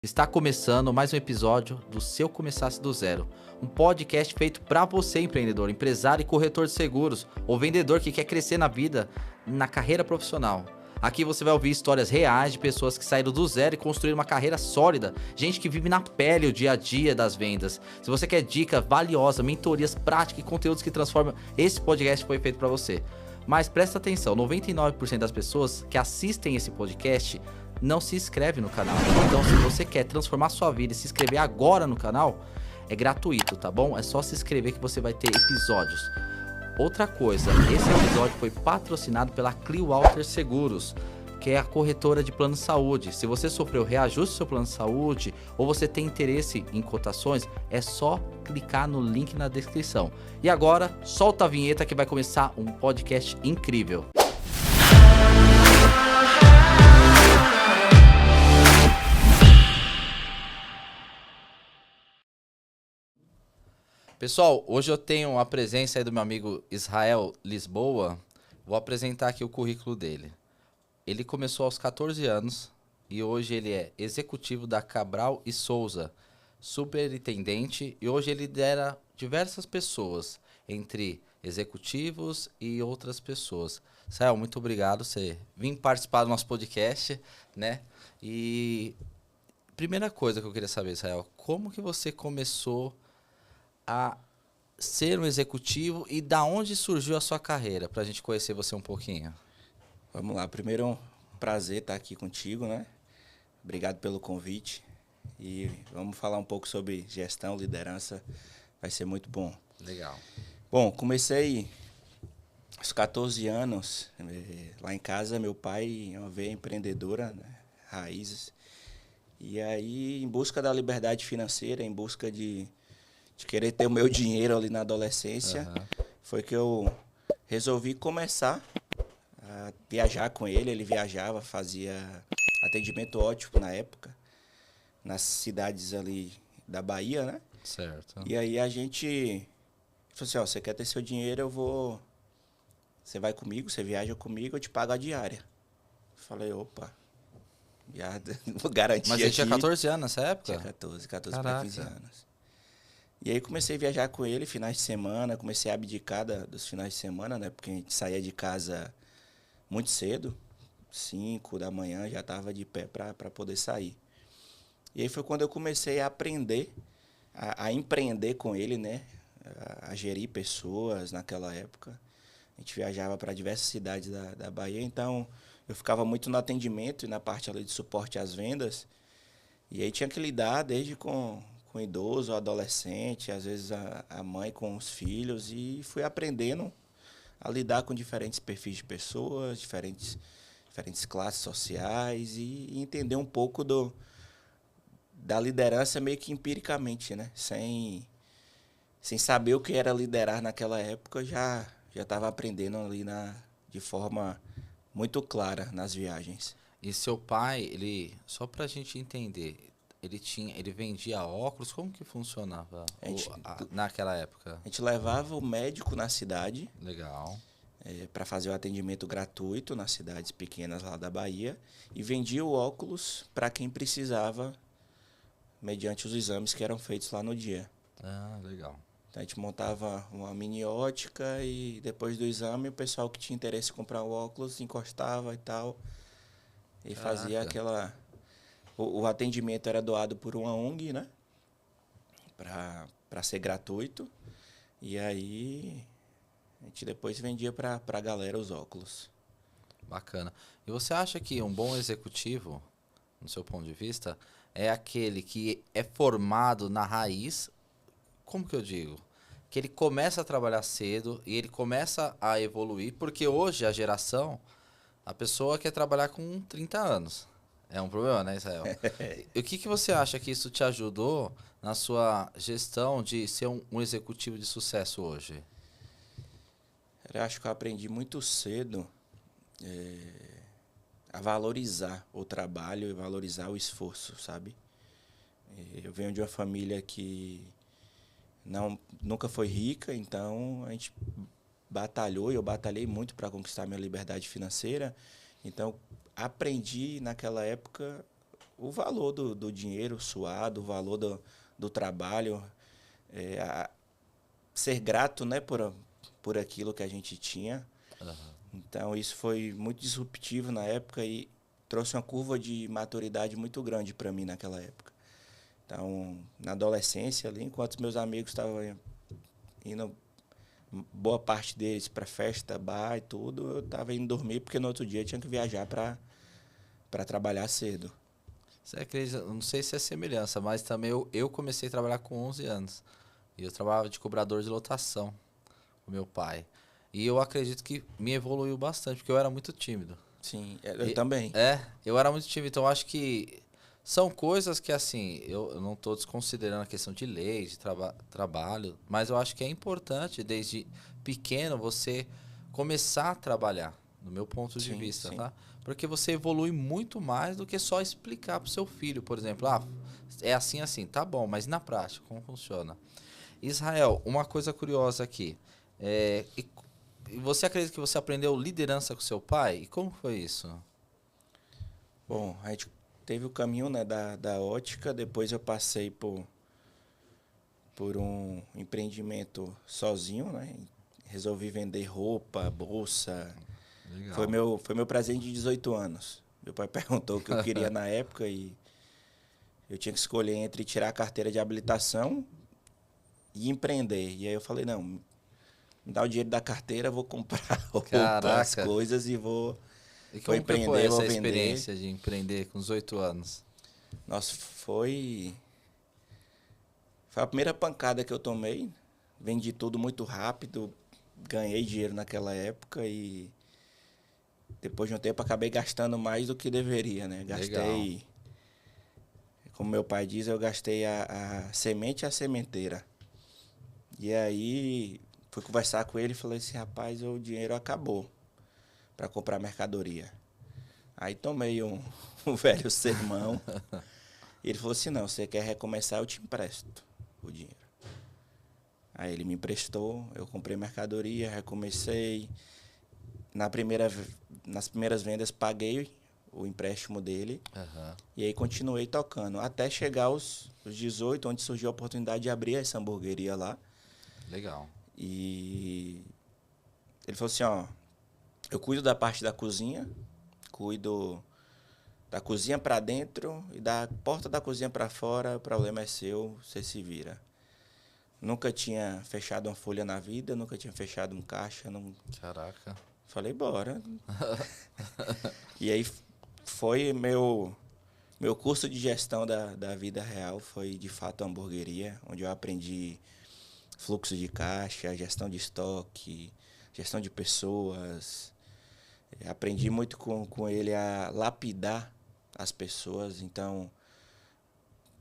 Está começando mais um episódio do Seu Começasse do Zero, um podcast feito para você, empreendedor, empresário e corretor de seguros, ou vendedor que quer crescer na vida, na carreira profissional. Aqui você vai ouvir histórias reais de pessoas que saíram do zero e construíram uma carreira sólida, gente que vive na pele o dia a dia das vendas. Se você quer dica valiosa, mentorias práticas e conteúdos que transformam, esse podcast foi feito para você. Mas presta atenção, 99% das pessoas que assistem esse podcast não se inscreve no canal. Então, se você quer transformar sua vida e se inscrever agora no canal, é gratuito, tá bom? É só se inscrever que você vai ter episódios. Outra coisa, esse episódio foi patrocinado pela Clearwater Seguros, que é a corretora de plano de saúde. Se você sofreu reajuste do seu plano de saúde ou você tem interesse em cotações, é só clicar no link na descrição. E agora, solta a vinheta que vai começar um podcast incrível. Pessoal, hoje eu tenho a presença aí do meu amigo Israel Lisboa. Vou apresentar aqui o currículo dele. Ele começou aos 14 anos e hoje ele é executivo da Cabral e Souza, superintendente, e hoje ele lidera diversas pessoas, entre executivos e outras pessoas. Israel, muito obrigado por você vir participar do nosso podcast, né? E primeira coisa que eu queria saber, Israel, como que você começou a ser um executivo e da onde surgiu a sua carreira, para a gente conhecer você um pouquinho? Vamos lá, primeiro é um prazer estar aqui contigo, né? Obrigado pelo convite e vamos falar um pouco sobre gestão, liderança, vai ser muito bom. Legal. Bom, comecei aos 14 anos, lá em casa meu pai é uma veia empreendedora, né? Raízes, e aí em busca da liberdade financeira, em busca de querer ter o meu dinheiro ali na adolescência, foi que eu resolvi começar a viajar com ele. Ele viajava, fazia atendimento ótimo na época, nas cidades ali da Bahia, né? Certo. E aí a gente falou assim, ó, você quer ter seu dinheiro, você vai comigo, você viaja comigo, eu te pago a diária. Falei, opa, já vou garantir. Mas ele aqui. tinha 14 anos nessa época? Tinha 14 para 15 anos. E aí comecei a viajar com ele finais de semana, comecei a abdicar dos finais de semana, né? Porque a gente saía de casa muito cedo, 5 da manhã, já estava de pé para poder sair. E aí foi quando eu comecei a aprender, a empreender com ele, né? A gerir pessoas naquela época. A gente viajava para diversas cidades da Bahia, então eu ficava muito no atendimento e na parte ali de suporte às vendas. E aí tinha que lidar desde com idoso, adolescente, às vezes a mãe com os filhos, e fui aprendendo a lidar com diferentes perfis de pessoas, diferentes classes sociais e entender um pouco da liderança meio que empiricamente, né? Sem saber o que era liderar naquela época, já estava aprendendo ali de forma muito clara nas viagens. E seu pai, só pra gente entender, ele vendia óculos, como que funcionava naquela época? A gente levava o médico na cidade. Legal. Para fazer o atendimento gratuito nas cidades pequenas lá da Bahia e vendia o óculos para quem precisava, mediante os exames que eram feitos lá no dia. Ah, legal. Então a gente montava uma mini ótica e depois do exame o pessoal que tinha interesse em comprar o óculos encostava e tal. E fazia aquela... O atendimento era doado por uma ONG, né? Para ser gratuito. E aí a gente depois vendia para a galera os óculos. Bacana. E você acha que um bom executivo, no seu ponto de vista, é aquele que é formado na raiz, como que eu digo? Que ele começa a trabalhar cedo e ele começa a evoluir, porque hoje a pessoa quer trabalhar com 30 anos. É um problema, né, Israel? E o que você acha que isso te ajudou na sua gestão de ser um executivo de sucesso hoje? Eu acho que eu aprendi muito cedo a valorizar o trabalho e valorizar o esforço, sabe? Eu venho de uma família que nunca foi rica, então a gente batalhou e eu batalhei muito para conquistar minha liberdade financeira. Então, aprendi naquela época o valor do dinheiro suado, o valor do trabalho, ser grato, né, por aquilo que a gente tinha. Aham. Então, isso foi muito disruptivo na época e trouxe uma curva de maturidade muito grande para mim naquela época. Então, na adolescência ali, enquanto meus amigos estavam indo, boa parte deles para festa, bar e tudo, eu estava indo dormir porque no outro dia eu tinha que viajar para trabalhar cedo. Você acredita, não sei se é semelhança, mas também eu comecei a trabalhar com 11 anos. E eu trabalhava de cobrador de lotação com meu pai. E eu acredito que me evoluiu bastante, porque eu era muito tímido. Sim, eu E, também. eu era muito tímido, então eu acho que são coisas que, assim, eu não estou desconsiderando a questão de lei, de trabalho, mas eu acho que é importante, desde pequeno, você começar a trabalhar, no meu ponto de Sim, vista, sim. tá? Porque você evolui muito mais do que só explicar pro seu filho, por exemplo, é assim, assim, tá bom, mas na prática, como funciona? Israel, uma coisa curiosa aqui, e você acredita que você aprendeu liderança com seu pai? E como foi isso? Bom, a gente teve o caminho, né, da ótica, depois eu passei por um empreendimento sozinho, né? Resolvi vender roupa, bolsa. Legal. Foi meu presente de 18 anos. Meu pai perguntou o que eu queria na época e eu tinha que escolher entre tirar a carteira de habilitação e empreender. E aí eu falei, não, me dá o dinheiro da carteira, vou comprar roupa, as Caraca! coisas e E vou como que foi empreender, vou essa vender. experiência de empreender com 18 anos? Nossa, foi a primeira pancada que eu tomei. Vendi tudo muito rápido, ganhei dinheiro naquela época e depois de um tempo acabei gastando mais do que deveria, né? Legal. Gastei, como meu pai diz, eu gastei a semente e a sementeira. E aí fui conversar com ele e falei assim, rapaz, o dinheiro acabou para comprar mercadoria. Aí tomei um velho sermão. E ele falou assim, não, você quer recomeçar, eu te empresto o dinheiro. Aí ele me emprestou, eu comprei mercadoria, recomecei. Nas primeiras vendas paguei o empréstimo dele Aham. e aí continuei tocando. Até chegar aos 18, onde surgiu a oportunidade de abrir essa hamburgueria lá. Legal. E ele falou assim, ó, eu cuido da parte da cozinha, cuido da cozinha para dentro e da porta da cozinha para fora, o problema é seu, você se vira. Nunca tinha fechado uma folha na vida, nunca tinha fechado um caixa, não. Caraca. Falei, bora. E aí foi meu curso de gestão da vida real, foi de fato a hamburgueria, onde eu aprendi fluxo de caixa, gestão de estoque, gestão de pessoas. Aprendi muito com ele a lapidar as pessoas. Então,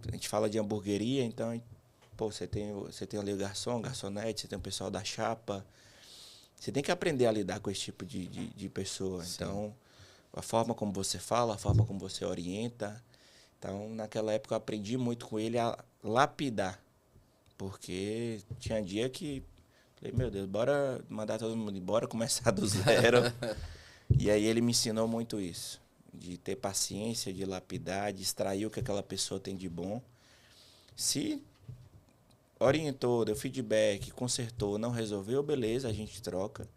a gente fala de hamburgueria, então, pô, você tem ali o garçom, garçonete, você tem o pessoal da chapa. Você tem que aprender a lidar com esse tipo de pessoa. Sim. Então, a forma como você fala, a forma como você orienta. Então, naquela época, eu aprendi muito com ele a lapidar. Porque tinha dia que falei, meu Deus, bora mandar todo mundo embora, começar do zero. E aí ele me ensinou muito isso. De ter paciência, de lapidar, de extrair o que aquela pessoa tem de bom. Se orientou, deu feedback, consertou, não resolveu, beleza, a gente troca.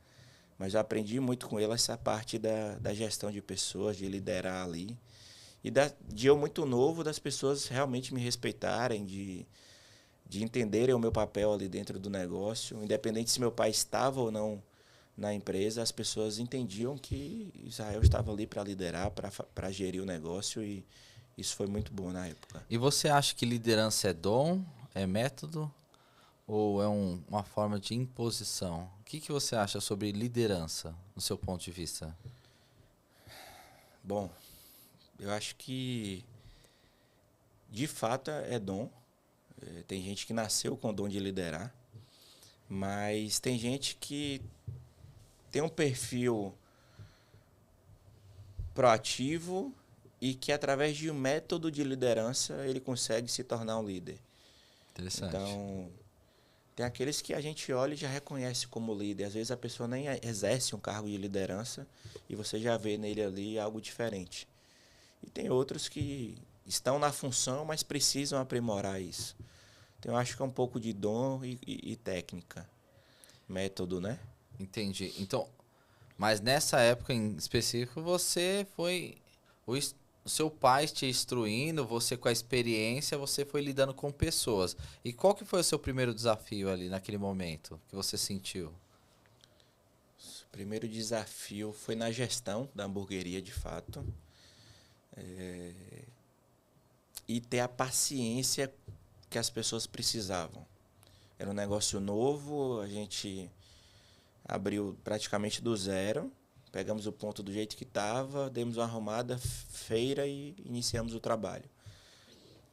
Mas eu aprendi muito com ele essa parte da gestão de pessoas, de liderar ali. E de eu muito novo, das pessoas realmente me respeitarem, de entenderem o meu papel ali dentro do negócio. Independente se meu pai estava ou não na empresa, as pessoas entendiam que Israel estava ali para liderar, para gerir o negócio e isso foi muito bom na época. E você acha que liderança é dom, é método ou é uma forma de imposição? O que você acha sobre liderança, no seu ponto de vista? Bom, eu acho que de fato é dom. Tem gente que nasceu com o dom de liderar, mas tem gente que tem um perfil proativo e que através de um método de liderança ele consegue se tornar um líder. Interessante. Então, tem aqueles que a gente olha e já reconhece como líder. Às vezes a pessoa nem exerce um cargo de liderança e você já vê nele ali algo diferente. E tem outros que estão na função, mas precisam aprimorar isso. Então, eu acho que é um pouco de dom e técnica, método, né? Entendi. Então, mas nessa época em específico, você foi. O seu pai te instruindo, você com a experiência, você foi lidando com pessoas. E qual que foi o seu primeiro desafio ali naquele momento que você sentiu? O primeiro desafio foi na gestão da hamburgueria, de fato. E ter a paciência que as pessoas precisavam. Era um negócio novo, a gente abriu praticamente do zero, pegamos o ponto do jeito que estava, demos uma arrumada, feira e iniciamos o trabalho.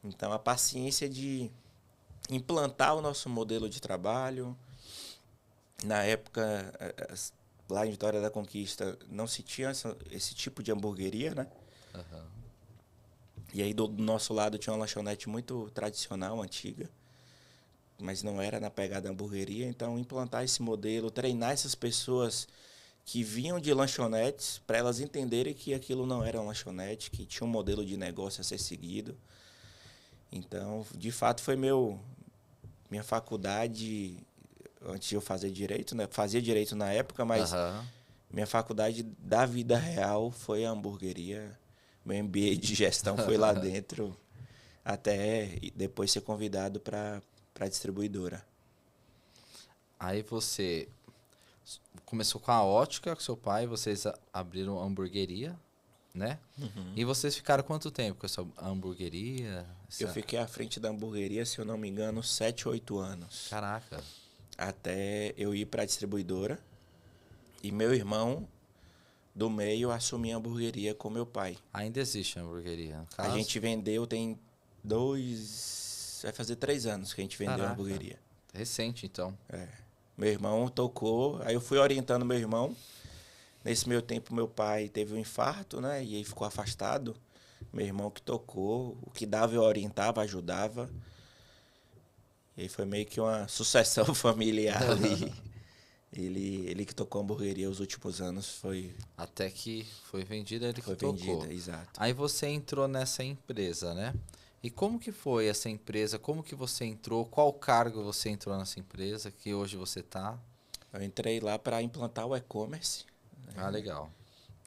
Então, a paciência de implantar o nosso modelo de trabalho. Na época, lá em Vitória da Conquista, não se tinha esse tipo de hamburgueria, né? Aham. E aí do nosso lado tinha uma lanchonete muito tradicional, antiga, mas não era na pegada hamburgueria. Então, implantar esse modelo, treinar essas pessoas que vinham de lanchonetes para elas entenderem que aquilo não era uma lanchonete, que tinha um modelo de negócio a ser seguido. Então, de fato, foi minha faculdade, antes de eu fazer direito, né? Fazia direito na época, mas Aham. minha faculdade da vida real foi a hamburgueria. Meu MBA de gestão foi lá dentro, até depois ser convidado para a distribuidora. Aí você começou com a ótica com seu pai, vocês abriram a hamburgueria, né? E vocês ficaram quanto tempo com essa hamburgueria? Eu fiquei à frente da hamburgueria, se eu não me engano, 7, 8 anos. Caraca. Até eu ir para a distribuidora. E meu irmão do meio assumir a hamburgueria com meu pai. Ainda existe a hamburgueria, no A caso? gente vendeu, tem 2... Vai fazer 3 anos que a gente vendeu a Caraca. hamburgueria. Recente, então. Meu irmão tocou, aí eu fui orientando meu irmão. Nesse meio tempo, meu pai teve um infarto, né? E aí ficou afastado. Meu irmão que tocou, o que dava eu orientava, ajudava. E aí foi meio que uma sucessão familiar ali. Ele que tocou a hamburgueria os últimos anos foi Até que foi vendida, ele que foi tocou. vendida, exato. Aí você entrou nessa empresa, né? E como que foi essa empresa? Como que você entrou? Qual cargo você entrou nessa empresa que hoje você tá? Eu entrei lá para implantar o e-commerce. Ah, legal.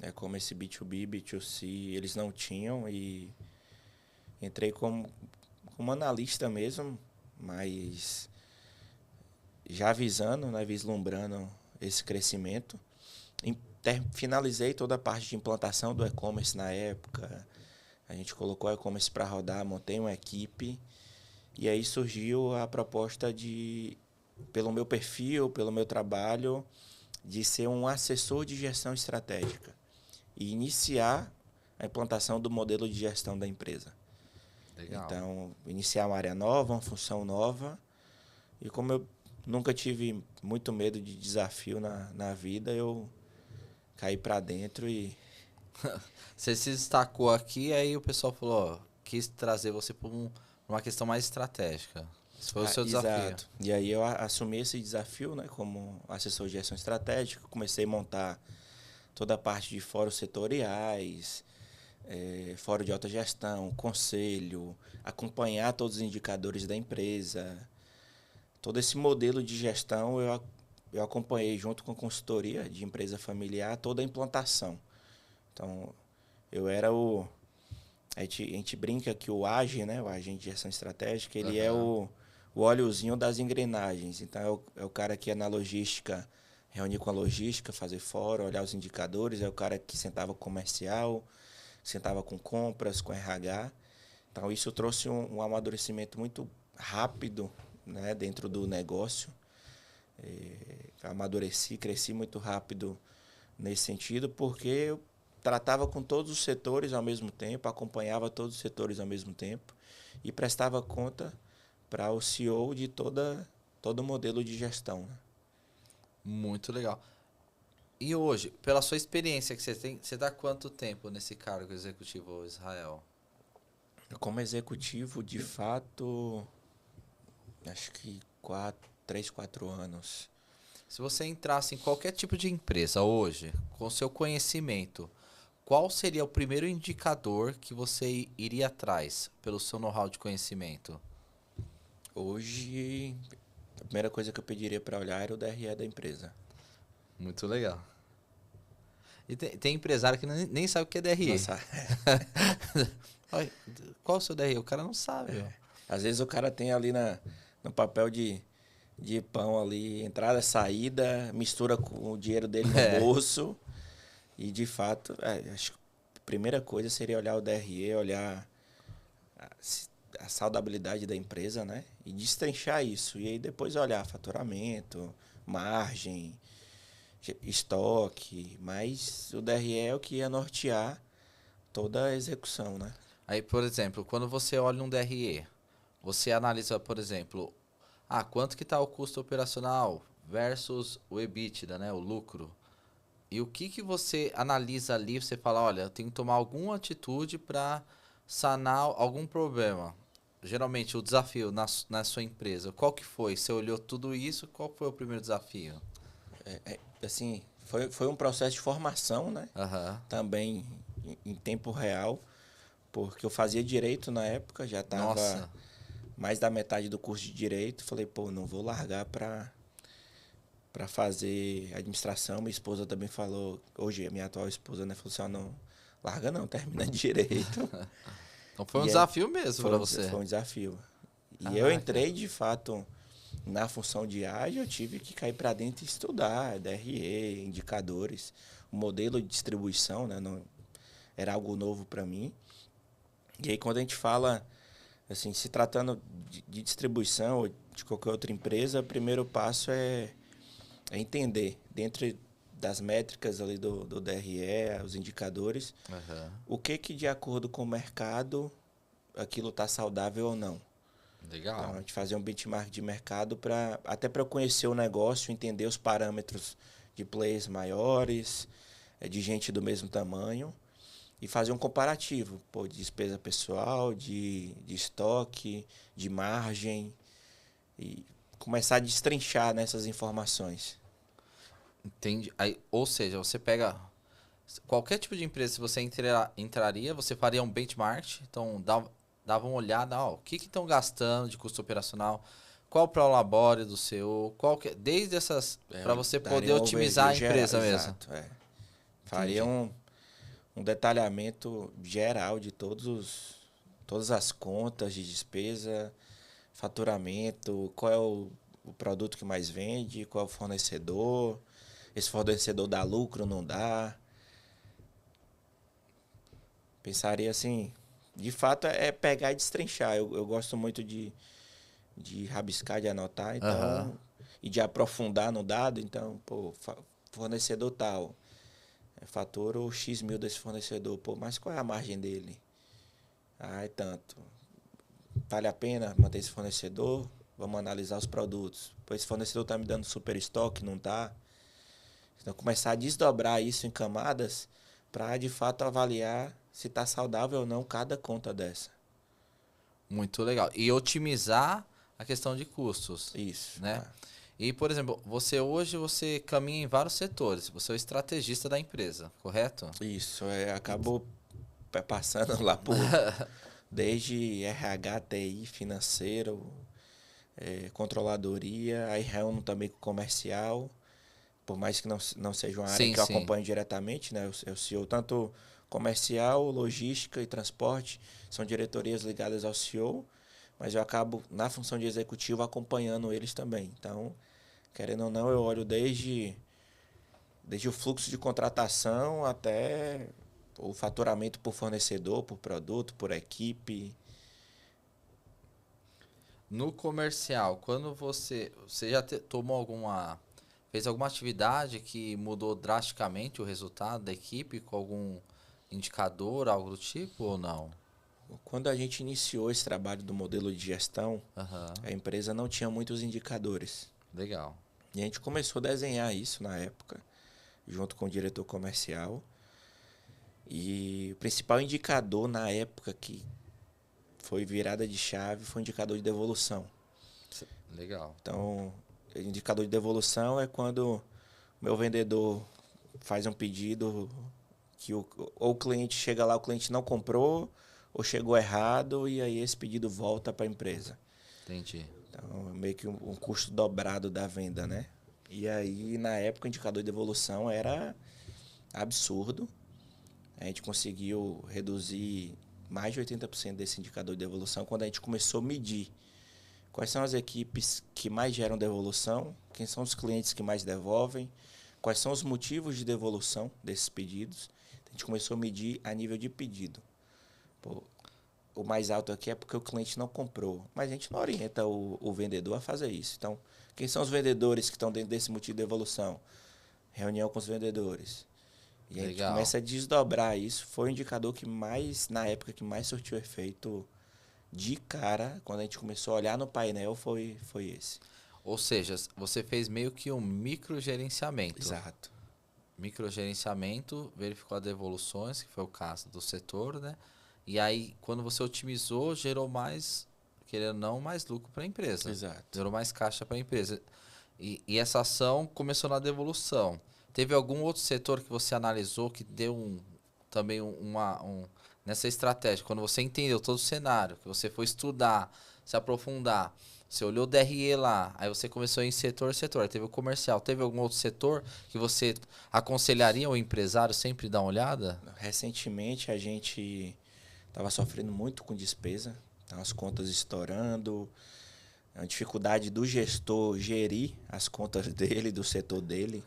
E-commerce B2B, B2C, eles não tinham e entrei como analista mesmo, mas já avisando, né, vislumbrando esse crescimento. Finalizei toda a parte de implantação do e-commerce na época. A gente colocou o e-commerce para rodar, montei uma equipe. E aí surgiu a proposta pelo meu perfil, pelo meu trabalho, de ser um assessor de gestão estratégica e iniciar a implantação do modelo de gestão da empresa. Legal. Então, iniciar uma área nova, uma função nova. E como eu nunca tive muito medo de desafio na vida, eu caí para dentro e... Você se destacou aqui, aí o pessoal falou, ó, quis trazer você para uma questão mais estratégica. Esse foi o seu desafio. Exato. E aí eu assumi esse desafio, né, como assessor de gestão estratégica, comecei a montar toda a parte de fóruns setoriais, fórum de alta gestão, conselho, acompanhar todos os indicadores da empresa. Todo esse modelo de gestão eu acompanhei junto com a consultoria de empresa familiar, toda a implantação. Então, eu era a gente brinca que o AGE, né, o agente de gestão estratégica, ele é o óleozinho das engrenagens. Então, é o cara que é na logística, reunir com a logística, fazer fórum, olhar os indicadores, é o cara que sentava com comercial, sentava com compras, com RH. Então, isso trouxe um amadurecimento muito rápido, né, dentro do negócio. Amadureci, cresci muito rápido nesse sentido, porque eu tratava com todos os setores ao mesmo tempo, acompanhava todos os setores ao mesmo tempo e prestava conta para o CEO de todo o modelo de gestão. Né? Muito legal. E hoje, pela sua experiência que você tem, você dá quanto tempo nesse cargo executivo, Israel? Como executivo, de fato, acho que 3, 4 anos. Se você entrasse em qualquer tipo de empresa hoje, com seu conhecimento, qual seria o primeiro indicador que você iria atrás, pelo seu know-how de conhecimento? Hoje, a primeira coisa que eu pediria para olhar era o DRE da empresa. Muito legal. E tem empresário que nem sabe o que é DRE. Nossa, Olha, qual o seu DRE? O cara não sabe. Ó. às vezes o cara tem ali no papel de pão ali, entrada, saída, mistura com o dinheiro dele no bolso. E de fato, acho que a primeira coisa seria olhar o DRE, olhar a saudabilidade da empresa, né? E destrinchar isso. E aí depois olhar faturamento, margem, estoque. Mas o DRE é o que ia nortear toda a execução, né? Aí, por exemplo, quando você olha um DRE, você analisa, por exemplo, quanto que está o custo operacional versus o EBITDA, né, o lucro. E o que você analisa ali, você fala, olha, eu tenho que tomar alguma atitude para sanar algum problema. Geralmente, o desafio na sua empresa, qual que foi? Você olhou tudo isso, qual foi o primeiro desafio? Assim, foi um processo de formação, né? Aham. Também em tempo real, porque eu fazia direito na época, já estava Nossa. mais da metade do curso de direito. Falei, pô, não vou largar para fazer administração. Minha esposa também falou, hoje a minha atual esposa, né, falou assim, não, larga não, termina direito. Então foi um E desafio mesmo para você. foi um desafio. E eu Caraca. entrei, de fato, na função de ágil, eu tive que cair para dentro e estudar DRE, indicadores, o modelo de distribuição, né, não, era algo novo para mim. E aí quando a gente fala, assim, se tratando de distribuição ou de qualquer outra empresa, o primeiro passo é entender, dentro das métricas ali do DRE, os indicadores, Aham. o que de acordo com o mercado aquilo está saudável ou não. Então, Legal. a gente fazer um benchmark de mercado até para eu conhecer o negócio, entender os parâmetros de players maiores, de gente do mesmo tamanho, e fazer um comparativo, pô, de despesa pessoal, de estoque, de margem, e começar a destrinchar nessas informações. Entende? Aí, ou seja, você pega qualquer tipo de empresa, se você entraria, você faria um benchmark, então dava uma olhada, ó, o que estão gastando de custo operacional, qual o prolabore do seu, desde essas, para você Daria poder um otimizar overview a geral, empresa mesmo. exato. Faria Entendi. um detalhamento geral de todas as contas de despesa, faturamento, qual é o produto que mais vende, qual é o fornecedor, esse fornecedor dá lucro, não dá. Pensaria assim, de fato é pegar e destrinchar. Eu gosto muito de rabiscar, de anotar, Aham. então, e de aprofundar no dado, então, pô, fornecedor tal, fatura o X mil desse fornecedor, pô, mas qual é a margem dele? Ah, é tanto. Vale a pena manter esse fornecedor? Vamos analisar os produtos. Pô, esse fornecedor está me dando super estoque, não está? Então, começar a desdobrar isso em camadas para, de fato, avaliar se está saudável ou não cada conta dessa. Muito legal. E otimizar a questão de custos, Isso. né? E, por exemplo, você caminha em vários setores, você é o estrategista da empresa, correto? Isso. Acabou passando lá por desde RH, TI, financeiro, controladoria, aí reúno também com comercial, por mais que não seja uma área Sim, que eu sim. acompanho diretamente, né? Eu CEO tanto comercial, logística e transporte, são diretorias ligadas ao CEO, mas eu acabo, na função de executivo, acompanhando eles também. Então, querendo ou não, eu olho desde o fluxo de contratação até o faturamento por fornecedor, por produto, por equipe. No comercial, quando você já tomou fez alguma atividade que mudou drasticamente o resultado da equipe com algum indicador, algo do tipo ou não? Quando a gente iniciou esse trabalho do modelo de gestão, Aham. a empresa não tinha muitos indicadores. Legal. E a gente começou a desenhar isso na época, junto com o diretor comercial. E o principal indicador na época que foi virada de chave foi o indicador de devolução. Legal. Então, o indicador de devolução é quando o meu vendedor faz um pedido que ou o cliente chega lá, o cliente não comprou, ou chegou errado, e aí esse pedido volta para a empresa. Entendi. Então, é meio que um custo dobrado da venda, né? E aí, na época, o indicador de devolução era absurdo. A gente conseguiu reduzir mais de 80% desse indicador de devolução quando a gente começou a medir quais são as equipes que mais geram devolução, quem são os clientes que mais devolvem, quais são os motivos de devolução desses pedidos. A gente começou a medir a nível de pedido. Pô, o mais alto aqui é porque o cliente não comprou, mas a gente não orienta o vendedor a fazer isso. Então, quem são os vendedores que estão dentro desse motivo de devolução? Reunião com os vendedores. E a gente começa a desdobrar isso. Foi o indicador que mais, na época, que mais surtiu efeito de cara, quando a gente começou a olhar no painel, foi esse. Ou seja, você fez meio que um microgerenciamento. Exato. Microgerenciamento, verificou as devoluções, que foi o caso do setor, né? E aí, quando você otimizou, gerou mais, querendo ou não, mais lucro para a empresa. Exato. Gerou mais caixa para a empresa. E essa ação começou na devolução. Teve algum outro setor que você analisou que deu também nessa estratégia? Quando você entendeu todo o cenário, que você foi estudar, se aprofundar, você olhou o DRE lá, aí você começou em setor, teve o comercial. Teve algum outro setor que você aconselharia o empresário sempre dar uma olhada? Recentemente, a gente estava sofrendo muito com despesa, as contas estourando, a dificuldade do gestor gerir as contas dele, do setor dele.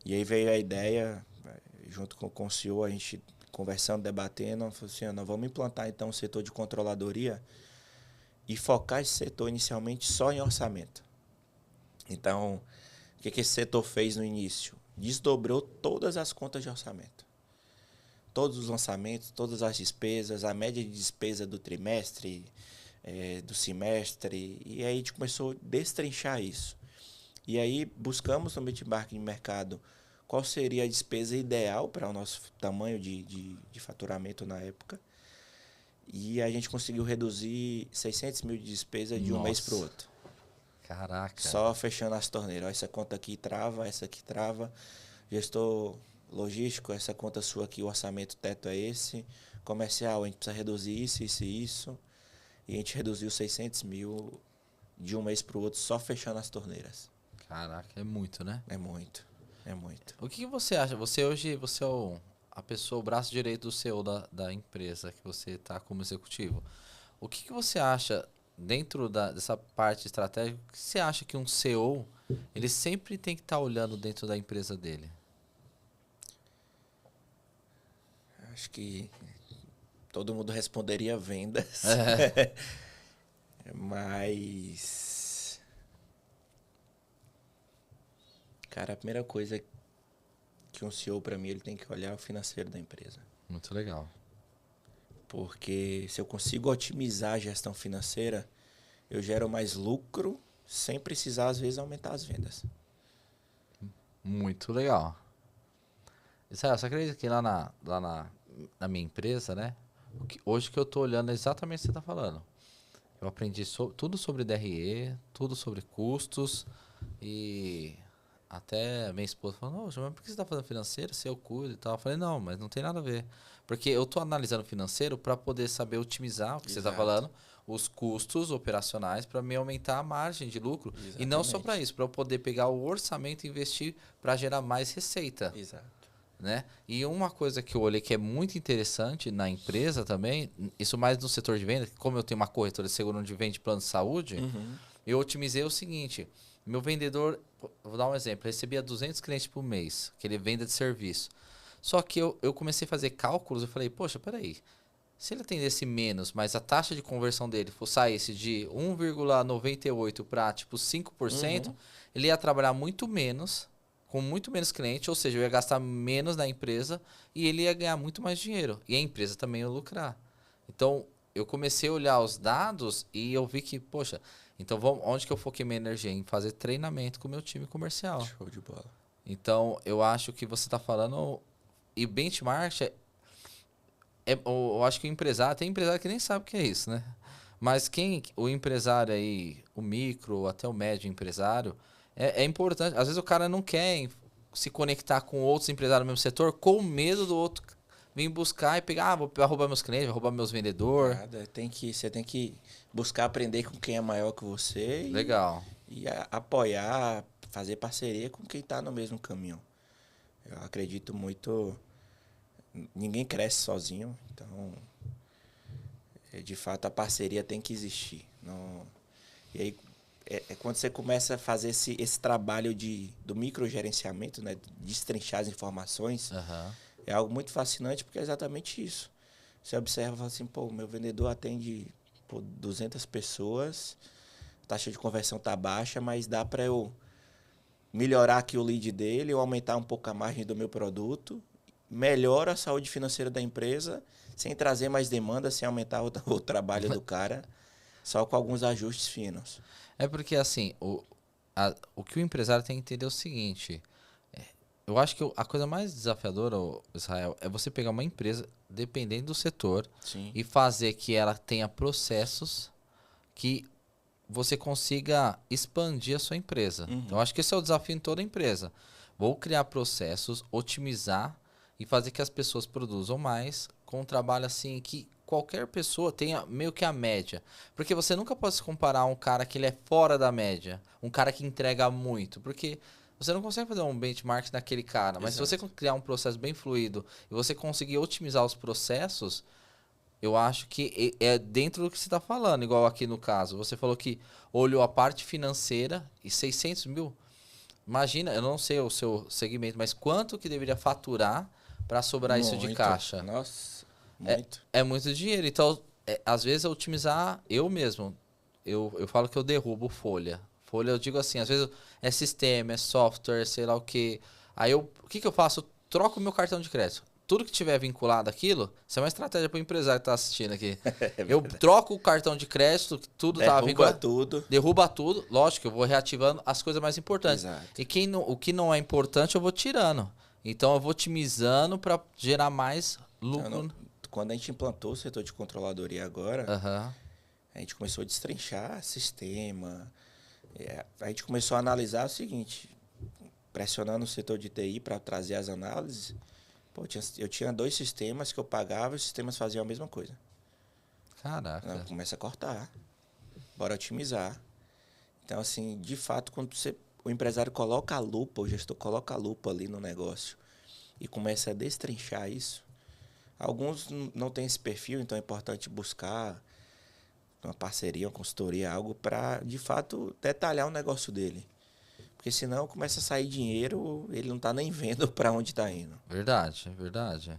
E aí veio a ideia, junto com o CEO, a gente conversando, debatendo, falou assim, nós vamos implantar então um setor de controladoria e focar esse setor inicialmente só em orçamento. Então, o que esse setor fez no início? Desdobrou todas as contas de orçamento. Todos os lançamentos, todas as despesas, a média de despesa do trimestre, do semestre, e aí a gente começou a destrinchar isso. E aí buscamos no benchmark de mercado qual seria a despesa ideal para o nosso tamanho de faturamento na época. E a gente conseguiu reduzir 600 mil de despesa de um mês para o outro. Caraca. Só fechando as torneiras. Essa conta aqui trava, essa aqui trava. Gestor logístico, essa conta sua aqui, o orçamento teto é esse. Comercial, a gente precisa reduzir isso, isso e isso. E a gente reduziu 600 mil de um mês para o outro só fechando as torneiras. Caraca, é muito, né? É muito, é muito. O que você acha? Você hoje, você é a pessoa, o braço direito do CEO da empresa que você está como executivo. O que você acha dentro dessa parte estratégica? O que você acha que um CEO, ele sempre tem que estar olhando dentro da empresa dele? Acho que todo mundo responderia vendas. Mas, cara, a primeira coisa que um CEO, para mim, ele tem que olhar é o financeiro da empresa. Muito legal. Porque se eu consigo otimizar a gestão financeira, eu gero mais lucro sem precisar, às vezes, aumentar as vendas. Muito legal. Israel, você acredita que lá na minha empresa, né? Hoje que eu tô olhando é exatamente o que você está falando. Eu aprendi tudo sobre DRE, tudo sobre custos e até minha esposa falou, mas por que você está fazendo financeiro? Se eu cuido e tal. Eu falei, não, mas não tem nada a ver. Porque eu tô analisando financeiro para poder saber otimizar o que você está falando, os custos operacionais para me aumentar a margem de lucro. Exatamente. E não só para isso, para eu poder pegar o orçamento e investir para gerar mais receita. Exato. Né? E uma coisa que eu olhei que é muito interessante na empresa também, isso mais no setor de venda, como eu tenho uma corretora de seguro onde vende plano de saúde, eu otimizei o seguinte, meu vendedor, vou dar um exemplo, recebia 200 clientes por mês, que ele venda de serviço. Só que eu comecei a fazer cálculos, eu falei, poxa, peraí, se ele atendesse menos, mas a taxa de conversão dele saísse de 1,98 para tipo 5%, ele ia trabalhar muito menos, com muito menos cliente, ou seja, eu ia gastar menos na empresa e ele ia ganhar muito mais dinheiro. E a empresa também ia lucrar. Então, eu comecei a olhar os dados e eu vi que, poxa, então onde que eu foquei minha energia? Em fazer treinamento com o meu time comercial. Show de bola. Então, eu acho que você está falando... E benchmark, eu acho que o empresário... Tem empresário que nem sabe o que é isso, né? Mas o empresário aí, o micro, até o médio empresário... É importante. Às vezes o cara não quer se conectar com outros empresários do mesmo setor com medo do outro vir buscar e pegar, vou roubar meus clientes, vou roubar meus vendedores. Nada, você tem que buscar aprender com quem é maior que você. Legal. E apoiar, fazer parceria com quem está no mesmo caminho. Eu acredito muito... Ninguém cresce sozinho, então... De fato, a parceria tem que existir. Não... E aí, quando você começa a fazer esse trabalho do microgerenciamento, né? De destrinchar as informações, é algo muito fascinante, porque é exatamente isso. Você observa assim, pô, meu vendedor atende 200 pessoas, a taxa de conversão está baixa, mas dá para eu melhorar aqui o lead dele, ou aumentar um pouco a margem do meu produto, melhora a saúde financeira da empresa, sem trazer mais demanda, sem aumentar o trabalho do cara, só com alguns ajustes finos. É porque, assim, o que o empresário tem que entender é o seguinte, eu acho que a coisa mais desafiadora, Israel, é você pegar uma empresa, dependendo do setor, Sim. e fazer que ela tenha processos que você consiga expandir a sua empresa. Então, eu acho que esse é o desafio em toda empresa. Vou criar processos, otimizar e fazer que as pessoas produzam mais com um trabalho assim que qualquer pessoa tenha meio que a média. Porque você nunca pode se comparar a um cara que ele é fora da média, um cara que entrega muito, porque você não consegue fazer um benchmark naquele cara. Mas se você criar um processo bem fluido e você conseguir otimizar os processos, eu acho que é dentro do que você está falando, igual aqui no caso. Você falou que olhou a parte financeira e 600 mil. Imagina, eu não sei o seu segmento, mas quanto que deveria faturar para sobrar isso de caixa? Nossa, muito. É muito dinheiro. Então, às vezes, otimizar eu mesmo. Eu falo que eu derrubo folha. Folha, eu digo assim, às vezes é sistema, é software, sei lá o quê. Aí o que eu faço? Eu troco o meu cartão de crédito. Tudo que tiver vinculado àquilo, isso é uma estratégia para o empresário que está assistindo aqui. Eu troco o cartão de crédito, tudo estava vinculado. Derruba tudo. Lógico, eu vou reativando as coisas mais importantes. Exato. E o que não é importante, eu vou tirando. Então, eu vou otimizando para gerar mais lucro. Quando a gente implantou o setor de controladoria agora, a gente começou a destrinchar sistema. A gente começou a analisar o seguinte, pressionando o setor de TI para trazer as análises. Pô, eu tinha 2 sistemas que eu pagava e os sistemas faziam a mesma coisa. Caraca. Não, começa a cortar. Bora otimizar. Então, assim, de fato, quando o empresário coloca a lupa, o gestor coloca a lupa ali no negócio e começa a destrinchar isso, alguns não têm esse perfil, então é importante buscar uma parceria, uma consultoria, algo para, de fato, detalhar o negócio dele. Porque senão começa a sair dinheiro, ele não está nem vendo para onde está indo. Verdade, verdade.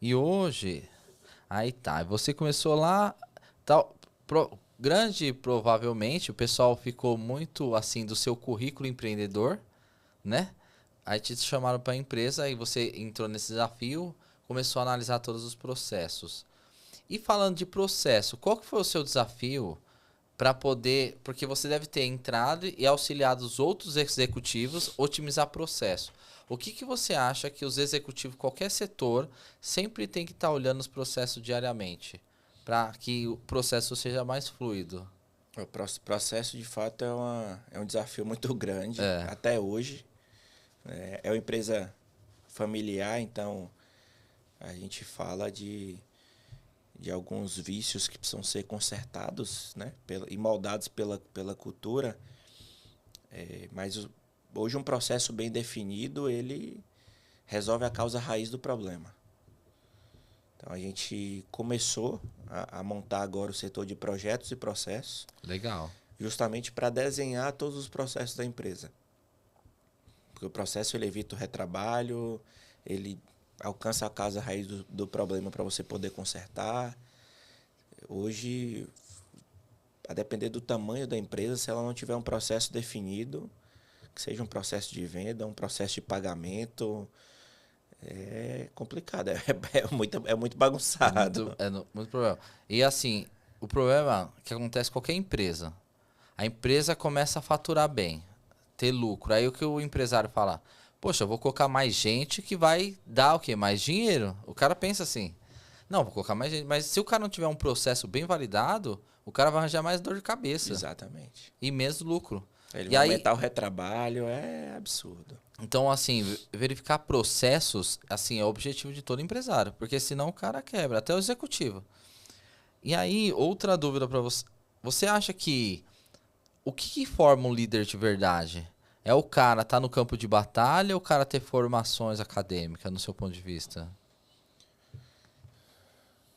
E hoje, aí tá, você começou lá, tal, provavelmente o pessoal ficou muito assim do seu currículo empreendedor, né? Aí te chamaram para a empresa e você entrou nesse desafio, começou a analisar todos os processos. E falando de processo, qual que foi o seu desafio para poder, porque você deve ter entrado e auxiliado os outros executivos a otimizar processo. O que você acha que os executivos, qualquer setor, sempre tem que estar olhando os processos diariamente, para que o processo seja mais fluido? O processo, de fato, é um desafio muito grande, até hoje. É uma empresa familiar, então a gente fala de alguns vícios que precisam ser consertados, né, e moldados pela cultura. Mas hoje um processo bem definido, ele resolve a causa raiz do problema. Então a gente começou a montar agora o setor de projetos e processos. Legal. Justamente para desenhar todos os processos da empresa. Porque o processo ele evita o retrabalho, ele alcança a causa raiz do problema para você poder consertar. Hoje, a depender do tamanho da empresa, se ela não tiver um processo definido, que seja um processo de venda, um processo de pagamento, é complicado, é muito bagunçado. Muito problema. E assim, o problema que acontece em qualquer empresa, a empresa começa a faturar bem, ter lucro. Aí o que o empresário fala? Poxa, eu vou colocar mais gente que vai dar o quê? Mais dinheiro. O cara pensa assim, não, vou colocar mais gente. Mas se o cara não tiver um processo bem validado, o cara vai arranjar mais dor de cabeça. Exatamente. E menos lucro. Ele E vai aí, aumentar o retrabalho, é absurdo. então, assim, verificar processos, assim, é o objetivo de todo empresário, porque senão o cara quebra, até o executivo. E aí, outra dúvida para você. Você acha que o que forma um líder de verdade? É o cara estar no campo de batalha ou o cara ter formações acadêmicas, no seu ponto de vista?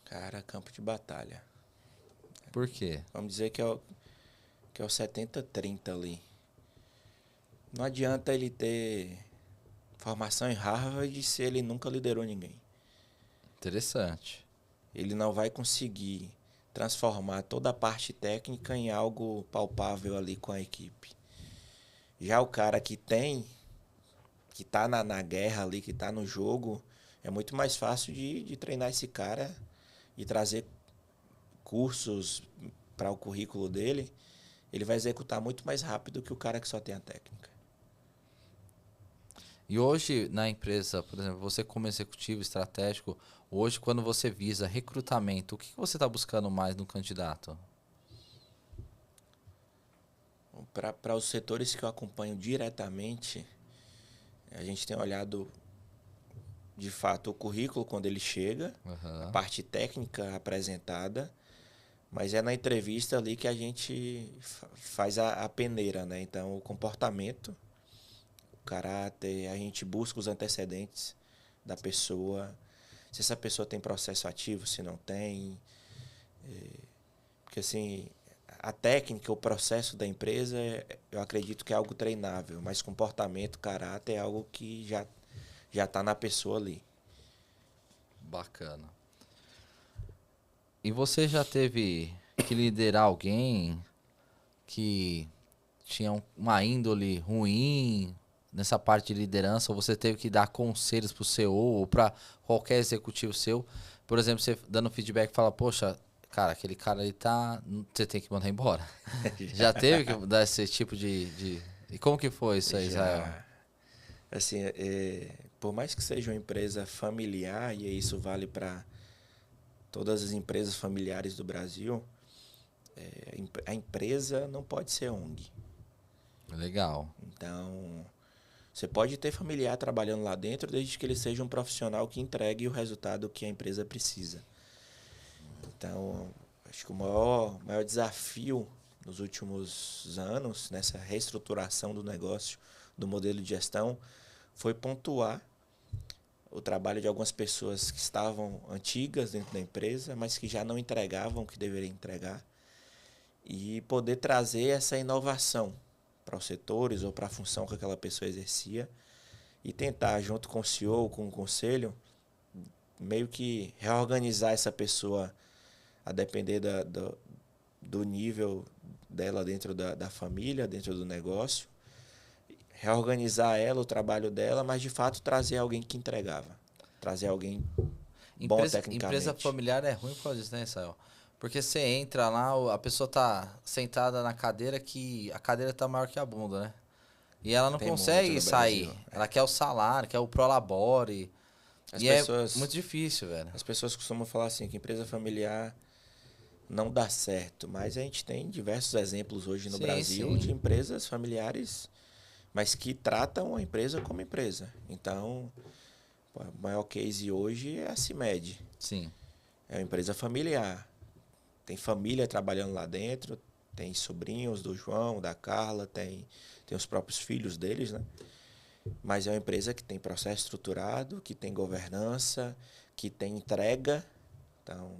Cara, campo de batalha. Por quê? Vamos dizer que é o 70-30 ali. Não adianta ele ter formação em Harvard se ele nunca liderou ninguém. Interessante. Ele não vai conseguir transformar toda a parte técnica em algo palpável ali com a equipe. Já o cara que tá na guerra ali, que tá no jogo, é muito mais fácil de treinar esse cara e trazer cursos para o currículo dele. Ele vai executar muito mais rápido que o cara que só tem a técnica. E hoje, na empresa, por exemplo, você como executivo estratégico, hoje, quando você visa recrutamento, o que você está buscando mais no candidato? Para os setores que eu acompanho diretamente, a gente tem olhado de fato o currículo quando ele chega, a Aham. parte técnica apresentada, mas é na entrevista ali que a gente faz a peneira, né? Então, o comportamento, o caráter, a gente busca os antecedentes da pessoa, se essa pessoa tem processo ativo, se não tem. Porque, assim, a técnica, o processo da empresa, eu acredito que é algo treinável, mas comportamento, caráter é algo que já está na pessoa ali. Bacana. E você já teve que liderar alguém que tinha uma índole ruim nessa parte de liderança, ou você teve que dar conselhos para o CEO ou para qualquer executivo seu? Por exemplo, você dando feedback fala, poxa, cara, aquele cara ali tá. Você tem que mandar embora. Já teve que dar esse tipo de. E como que foi isso aí, Israel? Já, assim, por mais que seja uma empresa familiar, e isso vale para todas as empresas familiares do Brasil, a empresa não pode ser ONG. Legal. Então, você pode ter familiar trabalhando lá dentro, desde que ele seja um profissional que entregue o resultado que a empresa precisa. Então, acho que o maior desafio nos últimos anos, nessa reestruturação do negócio, do modelo de gestão, foi pontuar o trabalho de algumas pessoas que estavam antigas dentro da empresa, mas que já não entregavam o que deveriam entregar, e poder trazer essa inovação para os setores ou para a função que aquela pessoa exercia e tentar, junto com o CEO, com o conselho, meio que reorganizar essa pessoa a depender do nível dela dentro da família, dentro do negócio, reorganizar ela, o trabalho dela, mas de fato trazer alguém que entregava, trazer alguém bom Empresa tecnicamente. familiar é ruim por causa disso, né, Israel? Porque você entra lá, a pessoa tá sentada na cadeira que a cadeira tá maior que a bunda, né? E ela não Tem muito consegue no Brasil. sair. Ela quer o salário, quer o prolabore. As E é pessoas, muito difícil, velho. as pessoas costumam falar assim que empresa familiar não dá certo, mas a gente tem diversos exemplos hoje no Sim, Brasil de sim. empresas familiares, mas que tratam a empresa como empresa. Então, o maior case hoje é a CIMED. Sim. É uma empresa familiar. Tem família trabalhando lá dentro, tem sobrinhos do João, da Carla, tem os próprios filhos deles, né? Mas é uma empresa que tem processo estruturado, que tem governança, que tem entrega. Então,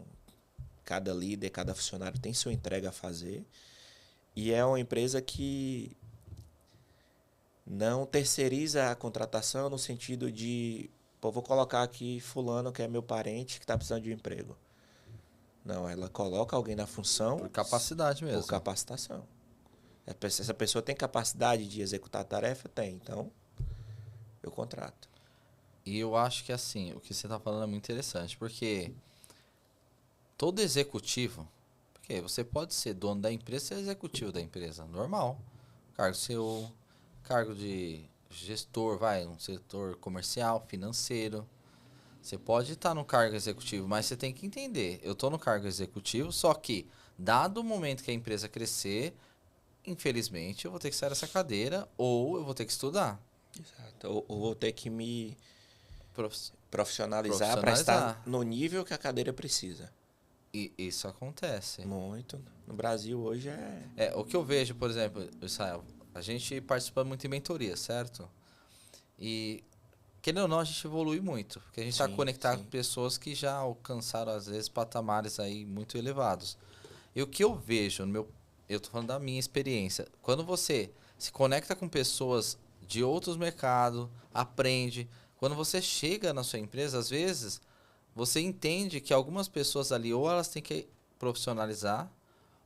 cada líder, cada funcionário tem sua entrega a fazer. E é uma empresa que não terceiriza a contratação no sentido de, pô, vou colocar aqui fulano que é meu parente que está precisando de um emprego. Não, ela coloca alguém na função Por capacidade por mesmo. capacitação. Essa pessoa tem capacidade de executar a tarefa? Tem. Então, eu contrato. E eu acho que assim, o que você tá falando é muito interessante, porque todo executivo, porque você pode ser dono da empresa e ser executivo da empresa, normal. Cargo seu, cargo de gestor, vai, um setor comercial, financeiro. Você pode estar no cargo executivo, mas você tem que entender, eu estou no cargo executivo, só que, dado o momento que a empresa crescer, infelizmente, eu vou ter que sair dessa cadeira ou eu vou ter que estudar. Exato. Ou vou ter que me Prof- profissionalizar para estar no nível que a cadeira precisa. E isso acontece. Muito. No Brasil hoje é... O que eu vejo, por exemplo, Israel, a gente participa muito em mentoria, certo? E, querendo ou não, a gente evolui muito. Porque a gente está conectado com pessoas que já alcançaram, às vezes, patamares aí muito elevados. E o que eu vejo, eu tô falando da minha experiência, quando você se conecta com pessoas de outros mercados, aprende, quando você chega na sua empresa, às vezes, você entende que algumas pessoas ali, ou elas têm que profissionalizar,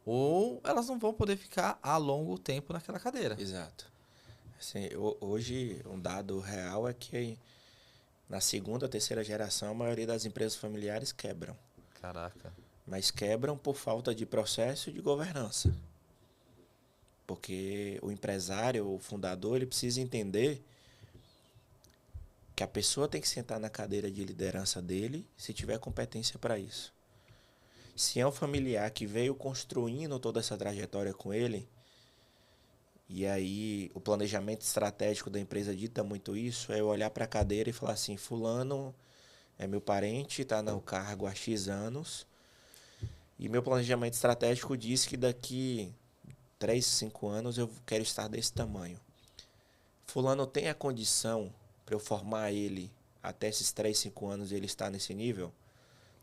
ou elas não vão poder ficar a longo tempo naquela cadeira. Exato. Assim, hoje, um dado real é que na segunda, terceira geração, a maioria das empresas familiares quebram. Caraca. Mas quebram por falta de processo e de governança. Porque o empresário, o fundador, ele precisa entender que a pessoa tem que sentar na cadeira de liderança dele se tiver competência para isso. Se é um familiar que veio construindo toda essa trajetória com ele, e aí o planejamento estratégico da empresa dita muito isso, é eu olhar para a cadeira e falar assim, fulano é meu parente, está no cargo há X anos, e meu planejamento estratégico diz que daqui 3, 5 anos eu quero estar desse tamanho. Fulano tem a condição para eu formar ele até esses 3, 5 anos e ele estar nesse nível?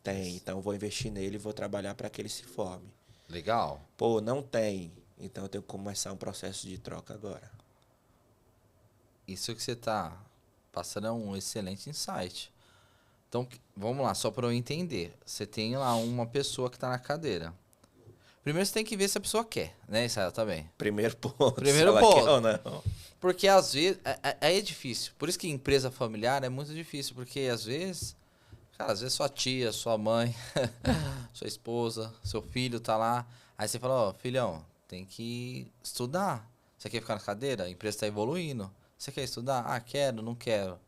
Tem, então eu vou investir nele e vou trabalhar para que ele se forme. Legal. Pô, não tem, então eu tenho que começar um processo de troca agora. Isso que você está passando é um excelente insight. Então, vamos lá, só para eu entender. Você tem lá uma pessoa que está na cadeira. Primeiro você tem que ver se a pessoa quer, né, Israel, também. Primeiro ponto, Primeiro se ela ponto. quer ou não. Porque às vezes, aí é difícil. Por isso que empresa familiar é muito difícil, porque às vezes, cara, às vezes sua tia, sua mãe, sua esposa, seu filho tá lá. Aí você fala, ó, filhão, tem que estudar. Você quer ficar na cadeira? A empresa está evoluindo. Você quer estudar? Ah, quero, não quero.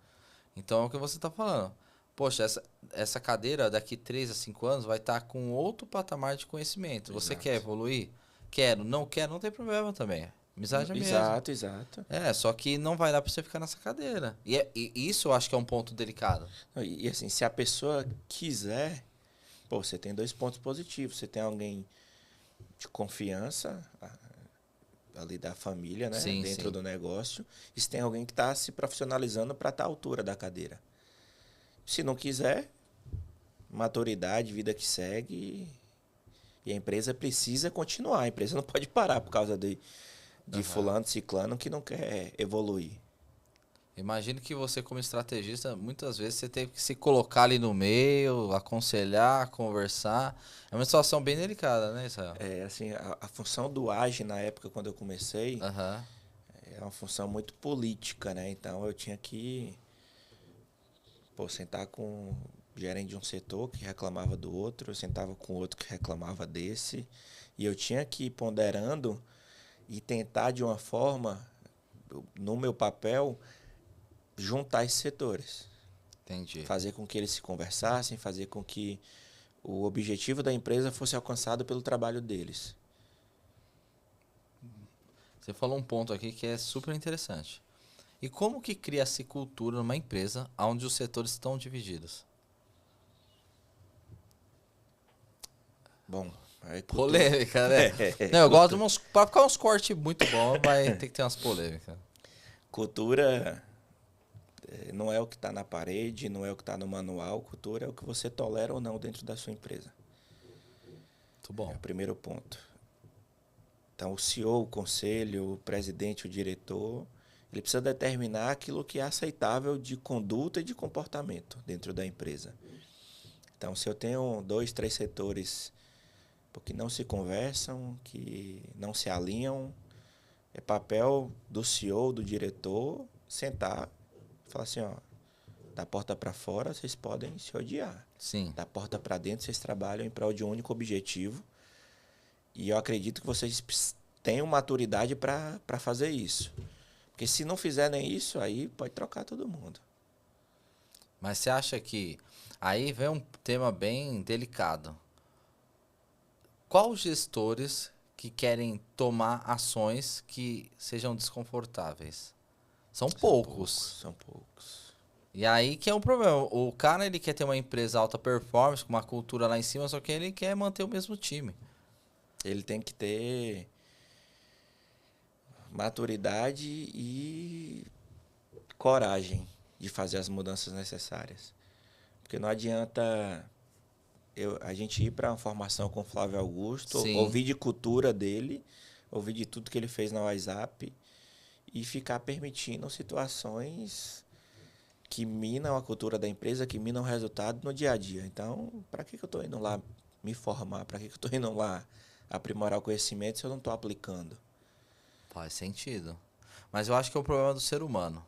Então é o que você está falando. Poxa, essa cadeira daqui 3 a 5 anos vai estar com outro patamar de conhecimento. Você Exato. quer evoluir? Quero, não quero, não tem problema também. Amizade é mesmo. Exato, exato. Só que não vai dar pra você ficar nessa cadeira. E isso eu acho que é um ponto delicado. E assim, se a pessoa quiser, pô, você tem 2 pontos positivos. Você tem alguém de confiança ali da família, né? Sim, Dentro sim. do negócio. E se tem alguém que está se profissionalizando para estar à altura da cadeira. Se não quiser, maturidade, vida que segue. E a empresa precisa continuar. A empresa não pode parar por causa de fulano, ciclano que não quer evoluir. Imagino que você, como estrategista, muitas vezes você teve que se colocar ali no meio, aconselhar, conversar. É uma situação bem delicada, né, Israel? Assim, a função do AGE na época, quando eu comecei, Aham. é uma função muito política, né? Então eu tinha que sentar com o gerente de um setor que reclamava do outro, eu sentava com outro que reclamava desse, e eu tinha que ir ponderando e tentar de uma forma, no meu papel, juntar esses setores. Entendi. Fazer com que eles se conversassem, fazer com que o objetivo da empresa fosse alcançado pelo trabalho deles. Você falou um ponto aqui que é super interessante. E como que cria-se cultura numa empresa onde os setores estão divididos? Bom, Polêmica, né? Não, eu gosto de uns... Pra ficar uns cortes muito bons, vai ter que ter umas polêmicas. Cultura não é o que está na parede, não é o que está no manual. Cultura é o que você tolera ou não dentro da sua empresa. Muito bom. É o primeiro ponto. Então, o CEO, o conselho, o presidente, o diretor, ele precisa determinar aquilo que é aceitável de conduta e de comportamento dentro da empresa. Então, se eu tenho 2, 3 setores que não se conversam, que não se alinham, é papel do CEO, do diretor, sentar e falar assim, ó, da porta para fora vocês podem se odiar. Sim. Da porta para dentro vocês trabalham em prol de um único objetivo. E eu acredito que vocês tenham maturidade para fazer isso. Porque se não fizerem isso, aí pode trocar todo mundo. Mas você acha que... Aí vem um tema bem delicado. Qual gestores que querem tomar ações que sejam desconfortáveis. São poucos. São poucos. E aí que é o problema. O cara, ele quer ter uma empresa alta performance, com uma cultura lá em cima, só que ele quer manter o mesmo time. Ele tem que ter maturidade e coragem de fazer as mudanças necessárias. Porque não adianta a gente ir para uma formação com o Flávio Augusto, Sim. ouvir de cultura dele, ouvir de tudo que ele fez na WhatsApp e ficar permitindo situações que minam a cultura da empresa, que minam o resultado no dia a dia. Então, para que eu estou indo lá me formar? Para que eu estou indo lá aprimorar o conhecimento se eu não estou aplicando? Faz sentido. Mas eu acho que é o problema do ser humano.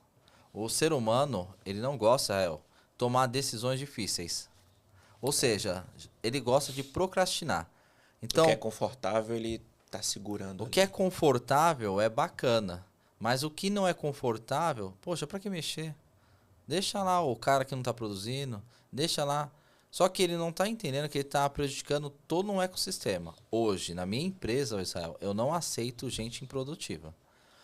O ser humano, ele não gosta, tomar decisões difíceis. Ou seja, ele gosta de procrastinar. Então, O que é confortável, ele está segurando. o que é confortável é bacana. Mas o que não é confortável, poxa, pra que mexer? Deixa lá o cara que não tá produzindo, deixa lá. Só que ele não tá entendendo que ele tá prejudicando todo um ecossistema. Hoje, na minha empresa, Israel, eu não aceito gente improdutiva.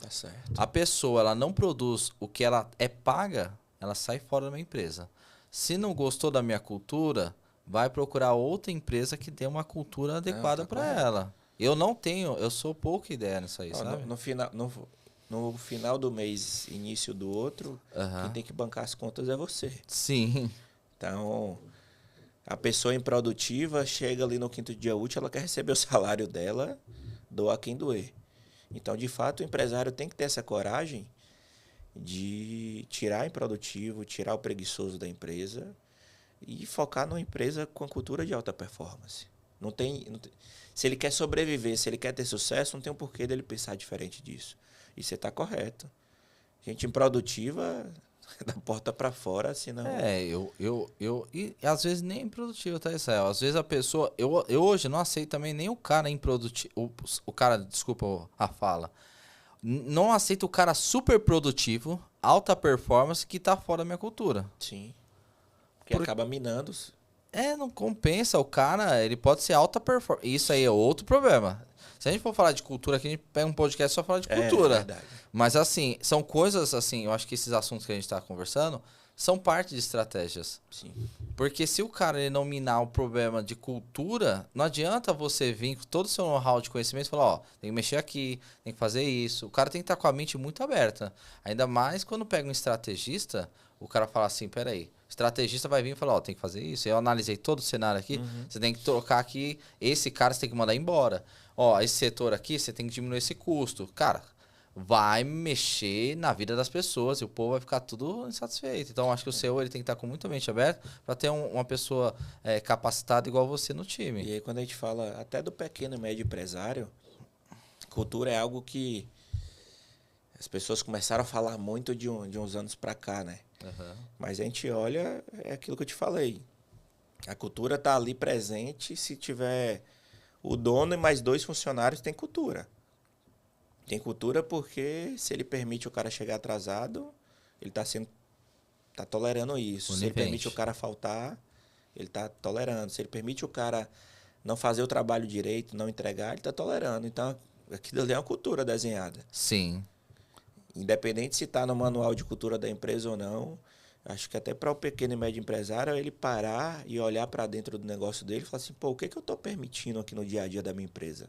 Tá certo. A pessoa, ela não produz o que ela é paga, ela sai fora da minha empresa. Se não gostou da minha cultura, vai procurar outra empresa que tenha uma cultura adequada para ela. Eu não tenho, eu sou pouca ideia nisso aí, sabe? No final do mês, início do outro, quem tem que bancar as contas é você. Sim. Então, a pessoa improdutiva chega ali no 5º dia útil, ela quer receber o salário dela, doa quem doer. Então, de fato, o empresário tem que ter essa coragem de tirar o improdutivo, tirar o preguiçoso da empresa e focar numa empresa com cultura de alta performance. Não tem, se ele quer sobreviver, se ele quer ter sucesso, não tem um porquê dele pensar diferente disso. E você está correto. Gente improdutiva da porta para fora, senão... E às vezes nem improdutivo, tá, Israel? Às vezes a pessoa... Eu hoje não aceito também nem o cara improdutivo... O cara, desculpa a fala. Não aceito o cara super produtivo, alta performance, que tá fora da minha cultura. Sim. Porque acaba minando. Não compensa. O cara, ele pode ser alta performance. Isso aí é outro problema. Se a gente for falar de cultura aqui, a gente pega um podcast só falar de cultura. É verdade. Mas assim, são coisas assim, eu acho que esses assuntos que a gente tá conversando são parte de estratégias. Sim. Porque se o cara ele não minar o problema de cultura, não adianta você vir com todo o seu know-how de conhecimento e falar, ó, tem que mexer aqui, tem que fazer isso. O cara tem que estar com a mente muito aberta. Ainda mais quando pega um estrategista, o cara fala assim, peraí, o estrategista vai vir e falar, ó, tem que fazer isso. Eu analisei todo o cenário aqui, você tem que trocar aqui, esse cara você tem que mandar embora. Ó, esse setor aqui, você tem que diminuir esse custo. Cara, vai mexer na vida das pessoas e o povo vai ficar tudo insatisfeito. Então, acho que o CEO ele tem que estar com muita mente aberta para ter uma pessoa capacitada igual você no time. E aí, quando a gente fala até do pequeno e médio empresário, cultura é algo que as pessoas começaram a falar muito de uns anos para cá, né? Uhum. Mas a gente olha, é aquilo que eu te falei. A cultura está ali presente. Se tiver o dono e mais 2 funcionários, tem cultura. Tem cultura porque se ele permite o cara chegar atrasado, ele tá tolerando isso. Se ele permite o cara faltar, ele tá tolerando. Se ele permite o cara não fazer o trabalho direito, não entregar, ele tá tolerando. Então, aquilo ali é uma cultura desenhada. Sim. Independente se está no manual de cultura da empresa ou não, acho que até para o pequeno e médio empresário, ele parar e olhar para dentro do negócio dele e falar assim, pô, o que eu estou permitindo aqui no dia a dia da minha empresa?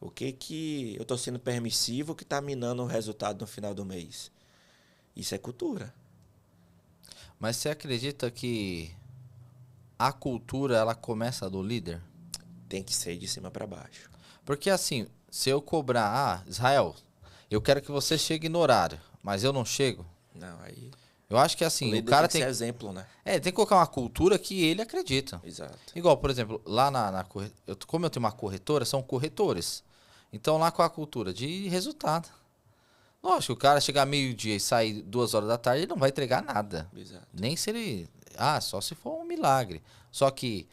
O que eu estou sendo permissivo que está minando o resultado no final do mês? Isso é cultura. Mas você acredita que a cultura ela começa do líder? Tem que ser de cima para baixo. Porque assim, se eu cobrar, Israel, eu quero que você chegue no horário, mas eu não chego. Não, aí... Eu acho que assim, o cara tem que ser exemplo, né? tem que colocar uma cultura que ele acredita. Exato. Igual, por exemplo, lá como eu tenho uma corretora, são corretores. Então lá com a cultura de resultado. Lógico, o cara chegar meio-dia e sair 2 horas da tarde, ele não vai entregar nada. Exato. Nem se ele... só se for um milagre. Só que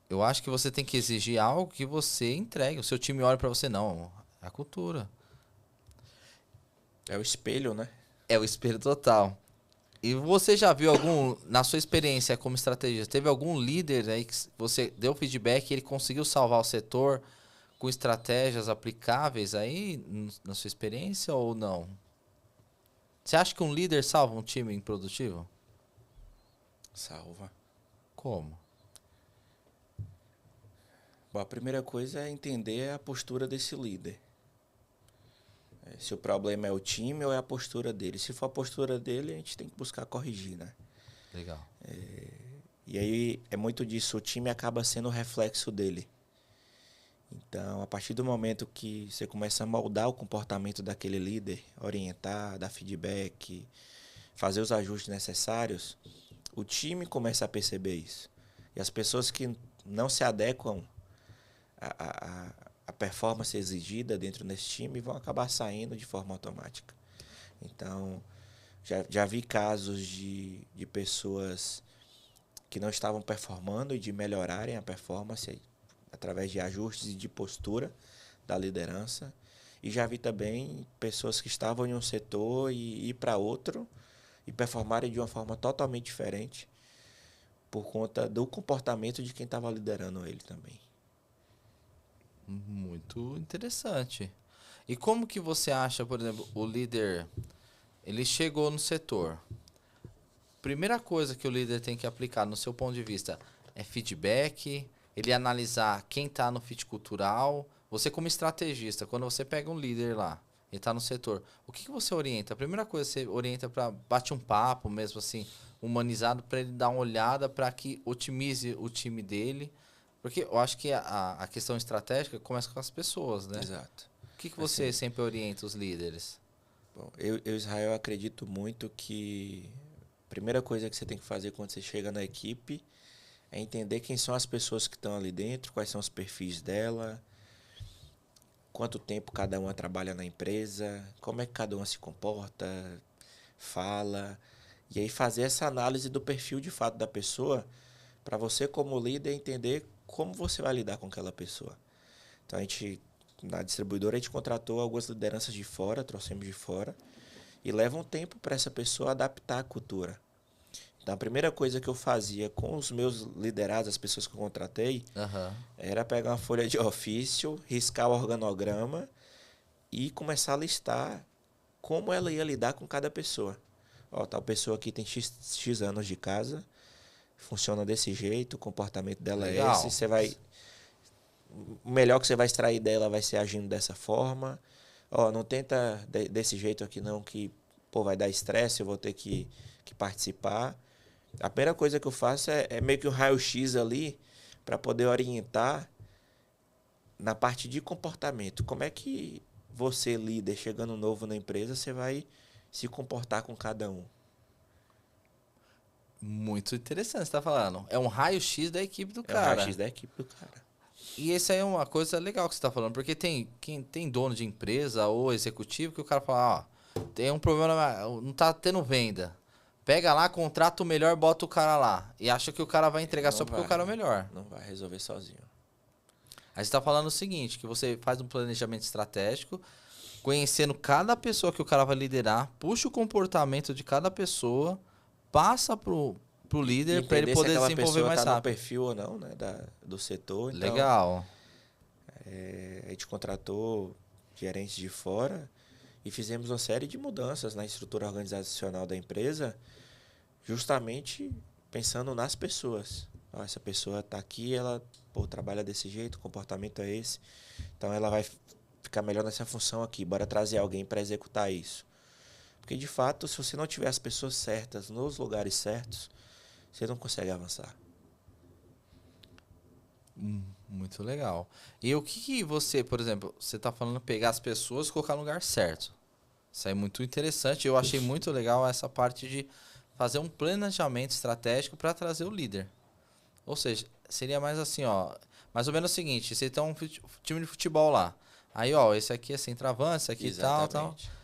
eu acho que você tem que exigir algo que você entregue. O seu time olha pra você, não. É a cultura. É o espelho, né? É o espelho total. E você já viu na sua experiência como estrategista, teve algum líder aí que você deu feedback e ele conseguiu salvar o setor com estratégias aplicáveis aí na sua experiência ou não? Você acha que um líder salva um time improdutivo? Salva. Como? Bom, a primeira coisa é entender a postura desse líder. Se o problema é o time ou é a postura dele. Se for a postura dele, a gente tem que buscar corrigir, né? Legal. E aí é muito disso, o time acaba sendo o reflexo dele. Então, a partir do momento que você começa a moldar o comportamento daquele líder, orientar, dar feedback, fazer os ajustes necessários, o time começa a perceber isso. E as pessoas que não se adequam à performance exigida dentro desse time vão acabar saindo de forma automática. Então, já vi casos de pessoas que não estavam performando e de melhorarem a performance através de ajustes e de postura da liderança. E já vi também pessoas que estavam em um setor e ir para outro e performarem de uma forma totalmente diferente por conta do comportamento de quem estava liderando ele também. Muito interessante. E como que você acha, por exemplo, o líder, ele chegou no setor. Primeira coisa que o líder tem que aplicar, no seu ponto de vista, é feedback, ele analisar quem está no fit cultural. Você como estrategista, quando você pega um líder lá, ele está no setor, o que você orienta? A primeira coisa você orienta para bate um papo mesmo assim, humanizado, para ele dar uma olhada para que otimize o time dele. Porque eu acho que a questão estratégica começa com as pessoas, né? Exato. O que você Assim, sempre orienta os líderes? bom, Israel, acredito muito que a primeira coisa que você tem que fazer quando você chega na equipe é entender quem são as pessoas que estão ali dentro, quais são os perfis dela, quanto tempo cada uma trabalha na empresa, como é que cada uma se comporta, fala, e aí fazer essa análise do perfil de fato da pessoa para você como líder entender como você vai lidar com aquela pessoa. Então na distribuidora a gente contratou algumas lideranças de fora, trouxemos de fora, e leva um tempo para essa pessoa adaptar a cultura. Então a primeira coisa que eu fazia com os meus liderados, as pessoas que eu contratei, era pegar uma folha de ofício, riscar o organograma e começar a listar como ela ia lidar com cada pessoa. Ó, tal pessoa aqui tem X anos de casa, funciona desse jeito, o comportamento dela é esse, você vai... O melhor que você vai extrair dela vai ser agindo dessa forma. Ó, não tenta desse jeito aqui não, que pô, vai dar estresse, eu vou ter que participar. A primeira coisa que eu faço é meio que um raio-x ali para poder orientar na parte de comportamento. Como é que você, líder, chegando novo na empresa, você vai se comportar com cada um? Muito interessante você tá falando. É um raio-x da equipe do É o cara. raio-x da equipe do cara. E essa aí é uma coisa legal que você tá falando, porque quem tem dono de empresa ou executivo que o cara fala, ó, tem um problema, não tá tendo venda. Pega lá, contrata o melhor, bota o cara lá. E acha que o cara vai entregar só porque o cara é o melhor. Não vai resolver sozinho. Aí você tá falando o seguinte, que você faz um planejamento estratégico, conhecendo cada pessoa que o cara vai liderar, puxa o comportamento de cada pessoa, passa pro líder para ele poder desenvolver mais tá rápido. no perfil ou não, né, do setor. Então, Legal. a gente contratou gerentes de fora e fizemos uma série de mudanças na estrutura organizacional da empresa, justamente pensando nas pessoas. Ó, essa pessoa está aqui, ela trabalha desse jeito, o comportamento é esse, então ela vai ficar melhor nessa função aqui, bora trazer alguém para executar isso. Porque, de fato, se você não tiver as pessoas certas nos lugares certos, você não consegue avançar. Muito legal. E o que você, por exemplo, você está falando pegar as pessoas e colocar no lugar certo. Isso é muito interessante. Eu achei muito legal essa parte de fazer um planejamento estratégico para trazer o líder. Ou seja, seria mais assim, ó, mais ou menos o seguinte, você tem um time de futebol lá. Aí, ó, esse aqui é centroavante, esse aqui Exatamente. tal.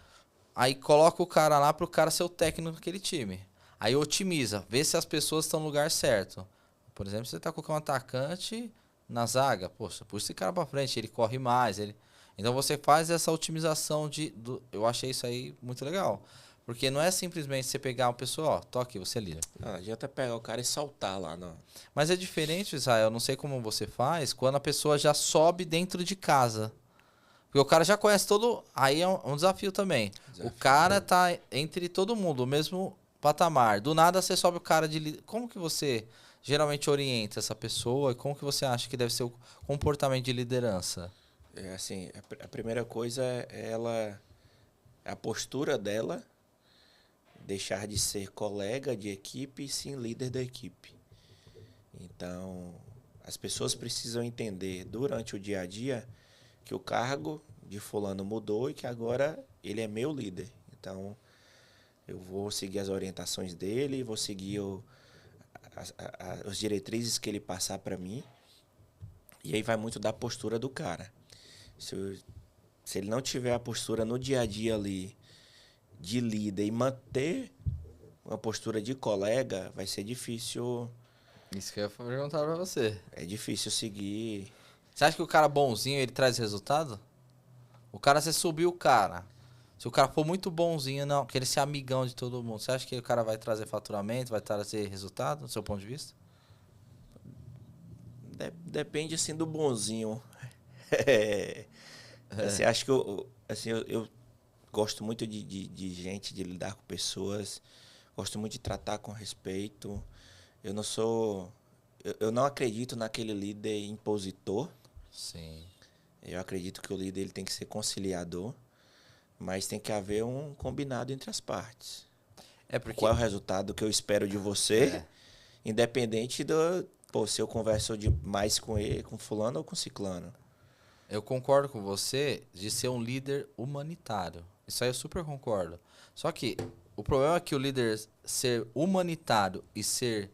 Aí coloca o cara lá pro cara ser o técnico daquele time. Aí otimiza, vê se as pessoas estão no lugar certo. Por exemplo, você tá colocando um atacante na zaga, poxa, puxa esse cara pra frente, ele corre mais, Então você faz essa otimização eu achei isso aí muito legal. Porque não é simplesmente você pegar uma pessoa, ó, tô aqui, você é líder. Não adianta pegar o cara e soltar lá, não. Mas é diferente, Israel, não sei como você faz, quando a pessoa já sobe dentro de casa. Porque o cara já conhece todo. Aí é um desafio também. O cara tá entre todo mundo, o mesmo patamar. Do nada você sobe o cara de. Como que você geralmente orienta essa pessoa e como que você acha que deve ser o comportamento de liderança? É assim, a primeira coisa é ela, a postura dela, deixar de ser colega de equipe e sim líder da equipe. Então, as pessoas precisam entender durante o dia a dia que o cargo de fulano mudou e que agora ele é meu líder. Então, eu vou seguir as orientações dele, vou seguir as diretrizes que ele passar para mim. E aí vai muito da postura do cara. Se ele não tiver a postura no dia a dia ali de líder e manter uma postura de colega, vai ser difícil. Isso que eu ia perguntar pra você. É difícil seguir. Você acha que o cara bonzinho, ele traz resultado? O cara, você subiu o cara. Se o cara for muito bonzinho, não, querer ser amigão de todo mundo, você acha que o cara vai trazer faturamento, vai trazer resultado, do seu ponto de vista? Depende assim do bonzinho. É, assim, acho que eu gosto muito de gente, de lidar com pessoas. Gosto muito de tratar com respeito. Eu não sou. Eu não acredito naquele líder impositor. Sim. Eu acredito que o líder ele tem que ser conciliador, mas tem que haver um combinado entre as partes. É porque. Qual é o resultado que eu espero de você, independente do. Pô, se eu converso mais com ele, com fulano ou com ciclano. Eu concordo com você de ser um líder humanitário. Isso aí eu super concordo. Só que o problema é que o líder ser humanitário e ser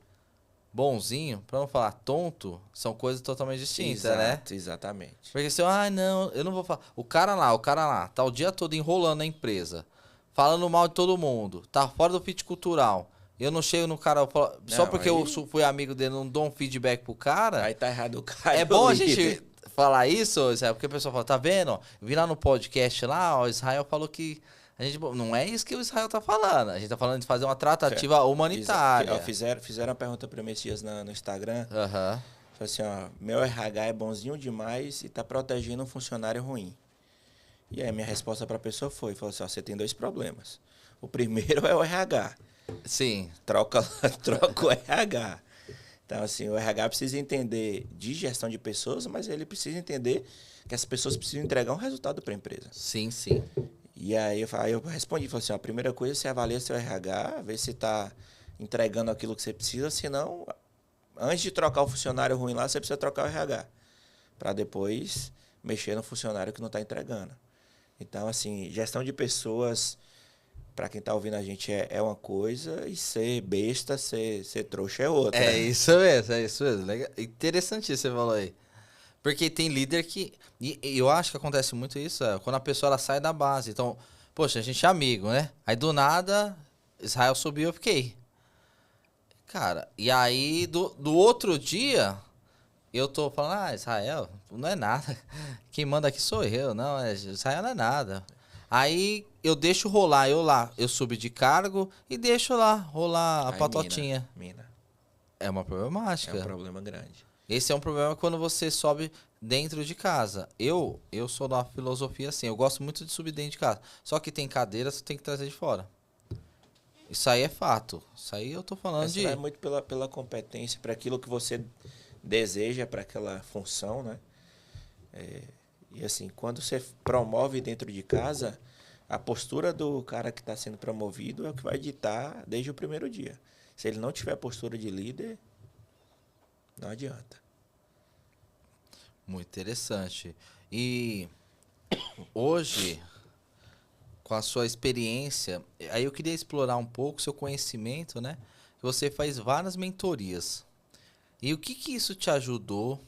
bonzinho, pra não falar tonto, são coisas totalmente distintas, né? Exatamente. Porque se eu, não, eu não vou falar. O cara lá, tá o dia todo enrolando a empresa, falando mal de todo mundo, tá fora do fit cultural. Eu não chego no cara, só Não, porque aí- eu fui amigo dele, não dou um feedback pro cara. Aí tá errado o cara. É o bom a líder. gente falar isso, Israel, porque o pessoal fala, tá vendo? Eu vi lá no podcast lá, ó, o Israel falou que a gente, não é isso que o Israel tá falando. A gente tá falando de fazer uma tratativa humanitária. Fizeram uma pergunta pra mim esses dias no Instagram. Aham. Falei assim, ó, meu RH é bonzinho demais e tá protegendo um funcionário ruim. E aí minha resposta pra pessoa falou assim, ó, você tem dois problemas. O primeiro é o RH. Sim. Troca o RH. Então, assim, o RH precisa entender de gestão de pessoas, mas ele precisa entender que as pessoas precisam entregar um resultado para a empresa. Sim, sim. E aí eu respondi, falei assim, ó, a primeira coisa, você avalia seu RH, vê se está entregando aquilo que você precisa, senão, antes de trocar o funcionário ruim lá, você precisa trocar o RH, para depois mexer no funcionário que não está entregando. Então, assim, gestão de pessoas, para quem está ouvindo a gente, é uma coisa, e ser besta, ser trouxa é outra. É isso mesmo, é isso mesmo. Legal. Interessante isso que você falou aí. Porque tem líder que. E eu acho que acontece muito isso, quando a pessoa ela sai da base. Então, poxa, a gente é amigo, né? Aí do nada, Israel subiu, eu fiquei. Cara, e aí do outro dia, eu tô falando, Israel, não é nada. Quem manda aqui sou eu, não, Israel não é nada. Aí eu deixo rolar, eu subi de cargo e deixo lá rolar a Aí, patotinha. mina. É uma É problemática. um problema grande. Esse é um problema quando você sobe dentro de casa. Eu sou da filosofia assim, eu gosto muito de subir dentro de casa. Só que tem cadeiras que você tem que trazer de fora. Isso aí é fato. Isso aí eu tô falando Você de. vai muito pela competência, para aquilo que você deseja para aquela função, né? E assim, quando você promove dentro de casa, a postura do cara que está sendo promovido é o que vai ditar desde o primeiro dia. Se ele não tiver postura de líder, não adianta. Muito interessante. E hoje, com a sua experiência, aí eu queria explorar um pouco o seu conhecimento, né? Você faz várias mentorias. E o que isso te ajudou?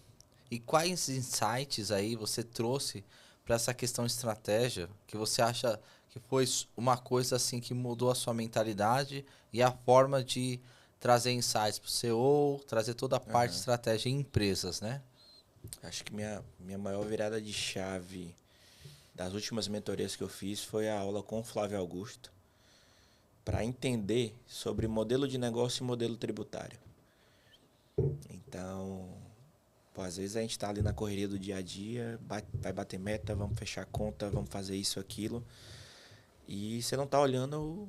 E quais insights aí você trouxe para essa questão de estratégia que você acha que foi uma coisa assim que mudou a sua mentalidade e a forma de trazer insights para o CEO, trazer toda a parte de estratégia em empresas, né? Acho que minha maior virada de chave das últimas mentorias que eu fiz foi a aula com o Flávio Augusto. para entender sobre modelo de negócio e modelo tributário. Então, pô, às vezes a gente está ali na correria do dia a dia, vai bater meta, vamos fechar conta, vamos fazer isso, aquilo, e você não está olhando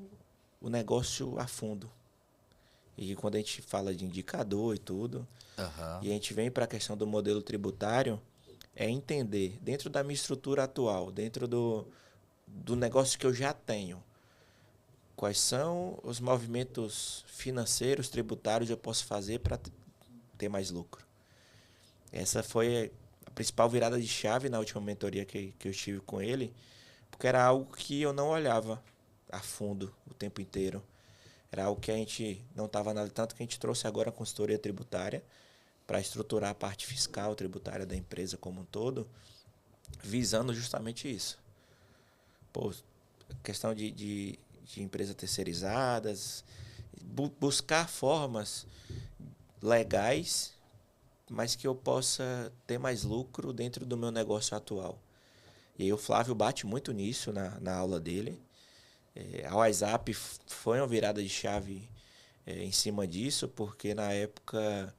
o negócio a fundo. E quando a gente fala de indicador e tudo, e a gente vem para a questão do modelo tributário, é entender, dentro da minha estrutura atual, dentro do negócio que eu já tenho, quais são os movimentos financeiros, tributários que eu posso fazer para ter mais lucro. Essa foi a principal virada de chave na última mentoria que eu tive com ele, porque era algo que eu não olhava a fundo o tempo inteiro. Era algo que a gente não estava analisando, tanto que a gente trouxe agora a consultoria tributária para estruturar a parte fiscal tributária da empresa como um todo, visando justamente isso. Pô, questão de empresas terceirizadas, buscar formas legais, mas que eu possa ter mais lucro dentro do meu negócio atual. E aí o Flávio bate muito nisso na aula dele. A WhatsApp foi uma virada de chave em cima disso, porque na época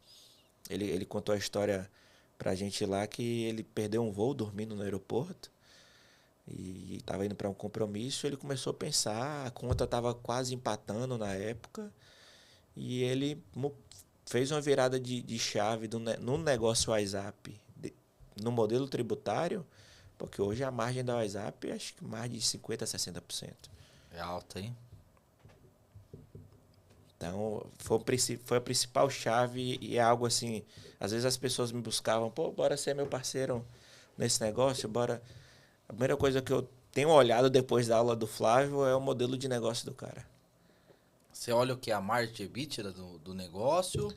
ele contou a história pra gente lá que ele perdeu um voo dormindo no aeroporto e estava indo para um compromisso. Ele começou a pensar, a conta estava quase empatando na época, e ele fez uma virada de chave no negócio WhatsApp, no modelo tributário, porque hoje a margem da WhatsApp acho que mais de 50% a 60%. É alta, hein? Então, foi a principal chave, e é algo assim, às vezes as pessoas me buscavam, pô, bora ser meu parceiro nesse negócio, bora. A primeira coisa que eu tenho olhado depois da aula do Flávio é o modelo de negócio do cara. Você olha o que? A margem de EBITDA do negócio,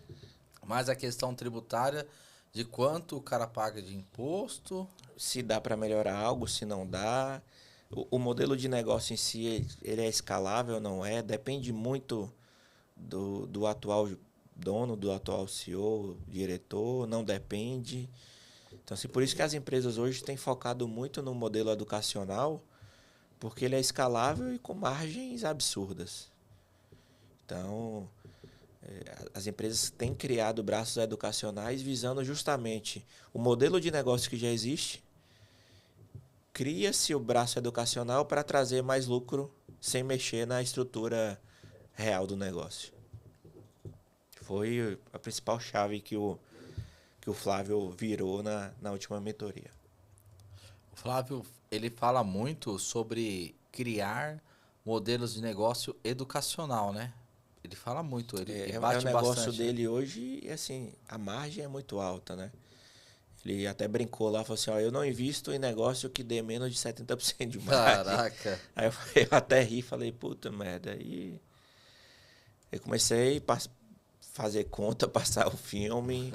mais a questão tributária de quanto o cara paga de imposto. Se dá para melhorar algo, se não dá. O modelo de negócio em si, ele é escalável ou não é? Depende muito do atual dono, do atual CEO, diretor, não depende. Então, assim, por isso que as empresas hoje têm focado muito no modelo educacional, porque ele é escalável e com margens absurdas. Então, as empresas têm criado braços educacionais visando justamente o modelo de negócio que já existe. Cria-se o braço educacional para trazer mais lucro sem mexer na estrutura real do negócio. Foi a principal chave que o Flávio virou na última mentoria. O Flávio, ele fala muito sobre criar modelos de negócio educacional, né? Ele fala muito, ele É bate o negócio bastante. dele hoje, e assim, a margem é muito alta, né? Ele até brincou lá, falou assim, ó, eu não invisto em negócio que dê menos de 70% de margem. Caraca. Aí eu até ri, falei, puta merda. Aí eu comecei a fazer conta, passar o filme,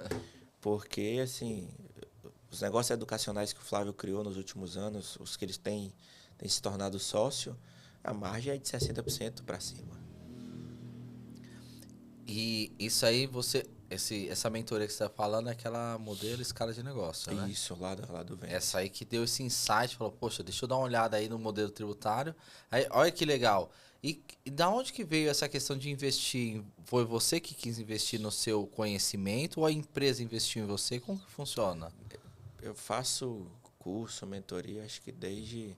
porque, assim, os negócios educacionais que o Flávio criou nos últimos anos, os que eles têm se tornado sócio, a margem é de 60% para cima. E isso aí, essa mentoria que você está falando é aquela modelo escala de negócio, né? Isso, lá do Vênus. Essa aí que deu esse insight, falou, poxa, deixa eu dar uma olhada aí no modelo tributário. Aí, olha que legal. E da onde que veio essa questão de investir? Foi você que quis investir no seu conhecimento ou a empresa investiu em você? Como que funciona? Eu faço curso, mentoria, acho que desde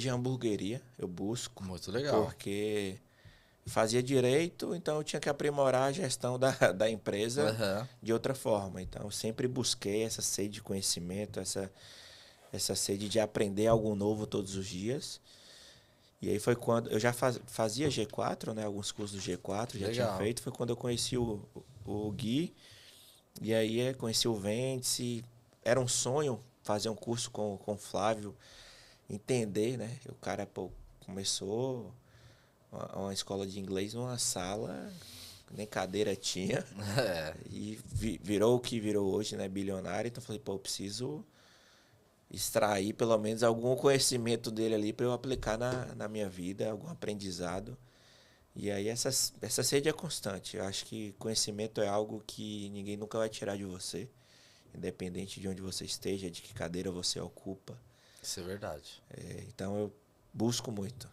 a hamburgueria eu busco. Muito legal. Porque fazia direito, então eu tinha que aprimorar a gestão da empresa de outra forma. Então eu sempre busquei essa sede de conhecimento, essa sede de aprender algo novo todos os dias. E aí foi quando eu já fazia G4, né, alguns cursos do G4, já tinha feito. Foi quando eu conheci o Gui, e aí conheci o Vêndice. Era um sonho fazer um curso com o Flávio, entender, né? O cara, pô, começou uma escola de inglês numa sala, nem cadeira tinha, e virou o que virou hoje, né? Bilionário. Então eu falei, pô, eu preciso extrair pelo menos algum conhecimento dele ali para eu aplicar na minha vida, algum aprendizado. E aí essa sede é constante. Eu acho que conhecimento é algo que ninguém nunca vai tirar de você, independente de onde você esteja, de que cadeira você ocupa. Isso é verdade. Então eu busco muito.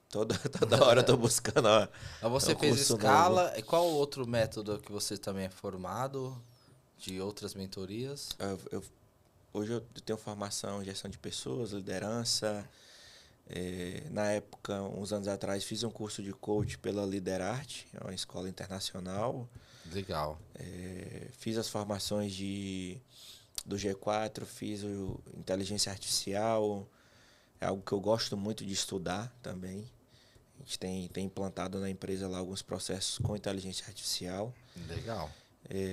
Toda hora eu tô buscando, ó. Aí você fez escala. E qual outro método que você também é formado de outras mentorias? Hoje eu tenho formação em gestão de pessoas, liderança. Na época, uns anos atrás, fiz um curso de coach pela Liderarte, é uma escola internacional. Legal. Fiz as formações do G4, fiz o inteligência artificial, é algo que eu gosto muito de estudar também. A gente tem implantado na empresa lá alguns processos com inteligência artificial. Legal.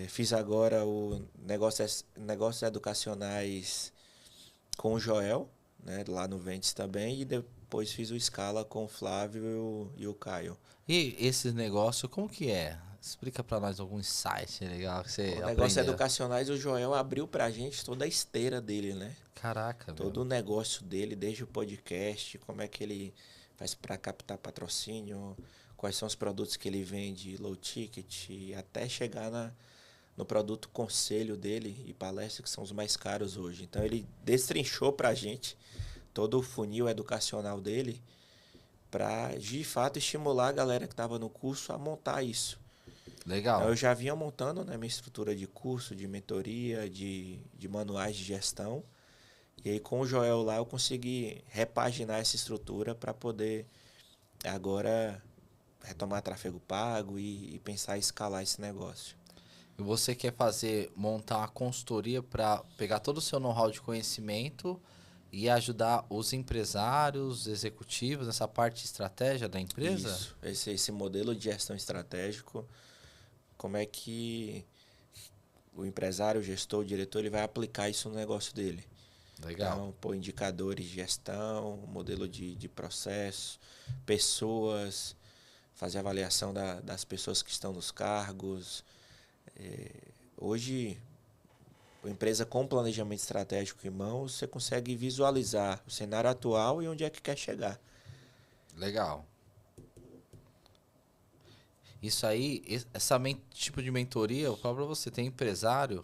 Fiz agora o negócios educacionais com o Joel, né, lá no Ventes também, e depois fiz o Scala com o Flávio e o Caio. E esse negócio, como que é? Explica pra nós algum insight legal que você O aprendeu. negócios educacionais, o Joel abriu pra gente toda a esteira dele, né? Caraca, Todo o negócio dele, desde o podcast, como é que ele faz para captar patrocínio, quais são os produtos que ele vende, low ticket, até chegar no produto conselho dele e palestra, que são os mais caros hoje. Então ele destrinchou para a gente todo o funil educacional dele para, de fato, estimular a galera que estava no curso a montar isso. Legal. Então, eu já vinha montando, né, minha estrutura de curso, de mentoria, de manuais de gestão. E aí com o Joel lá eu consegui repaginar essa estrutura para poder agora retomar tráfego pago e pensar em escalar esse negócio. E você quer montar uma consultoria para pegar todo o seu know-how de conhecimento e ajudar os empresários, executivos nessa parte de estratégia da empresa? Isso, esse modelo de gestão estratégico, como é que o empresário, o gestor, o diretor, ele vai aplicar isso no negócio dele. Legal. Então, indicadores de gestão, modelo de processo, pessoas, fazer avaliação das pessoas que estão nos cargos. Hoje, a empresa com planejamento estratégico em mãos, você consegue visualizar o cenário atual e onde é que quer chegar. Legal. Isso aí, tipo de mentoria, eu falo pra você, tem empresário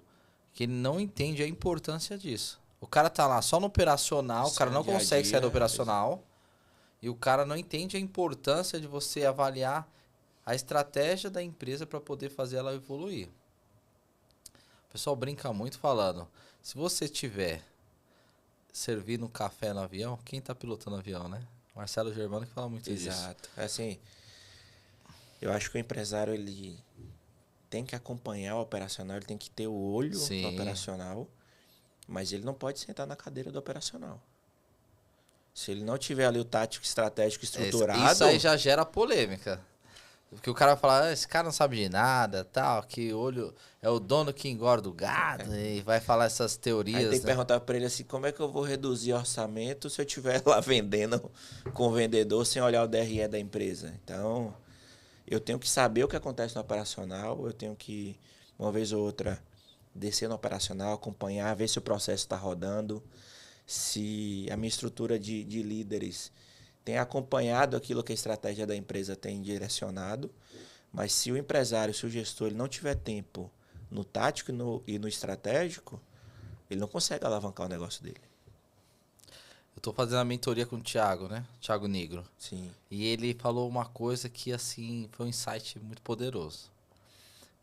que ele não entende a importância disso. O cara tá lá só no operacional, o cara não consegue sair do operacional e o cara não entende a importância de você avaliar a estratégia da empresa para poder fazer ela evoluir. O pessoal brinca muito falando, se você tiver servindo um café no avião, quem tá pilotando o avião, né? Marcelo Germano que fala muito disso. Exato. Assim, eu acho que o empresário ele tem que acompanhar o operacional, ele tem que ter o olho no operacional, mas ele não pode sentar na cadeira do operacional. Se ele não tiver ali o tático, estratégico, estruturado... Isso aí já gera polêmica. Porque o cara vai falar, esse cara não sabe de nada, tal, que olho é o dono que engorda o gado, e vai falar essas teorias. Aí tem que perguntar para ele assim, como é que eu vou reduzir orçamento se eu estiver lá vendendo com o vendedor sem olhar o DRE da empresa? Então, eu tenho que saber o que acontece no operacional, eu tenho que, uma vez ou outra, descer no operacional, acompanhar, ver se o processo está rodando, se a minha estrutura de líderes tem acompanhado aquilo que a estratégia da empresa tem direcionado, mas se o empresário, se o gestor ele não tiver tempo no tático e no estratégico, ele não consegue alavancar o negócio dele. Eu tô fazendo a mentoria com o Thiago, né? Thiago Negro. Sim. E ele falou uma coisa que, assim, foi um insight muito poderoso.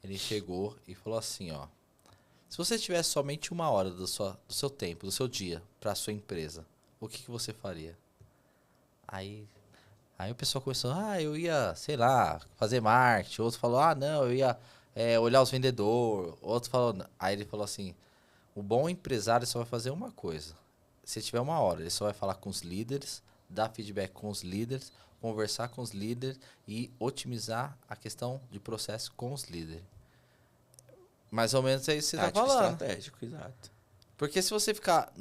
Ele chegou e falou assim, ó. Se você tivesse somente 1 hora do seu tempo, do seu dia, para a sua empresa, o que você faria? Aí o pessoal começou, eu ia, sei lá, fazer marketing. Outro falou, não, eu ia olhar os vendedores. Outro falou, aí ele falou assim, o bom empresário só vai fazer uma coisa. Se tiver 1 hora, ele só vai falar com os líderes, dar feedback com os líderes, conversar com os líderes e otimizar a questão de processo com os líderes. Mais ou menos é isso que você está falando. Estratégico, exato. Porque se você ficar...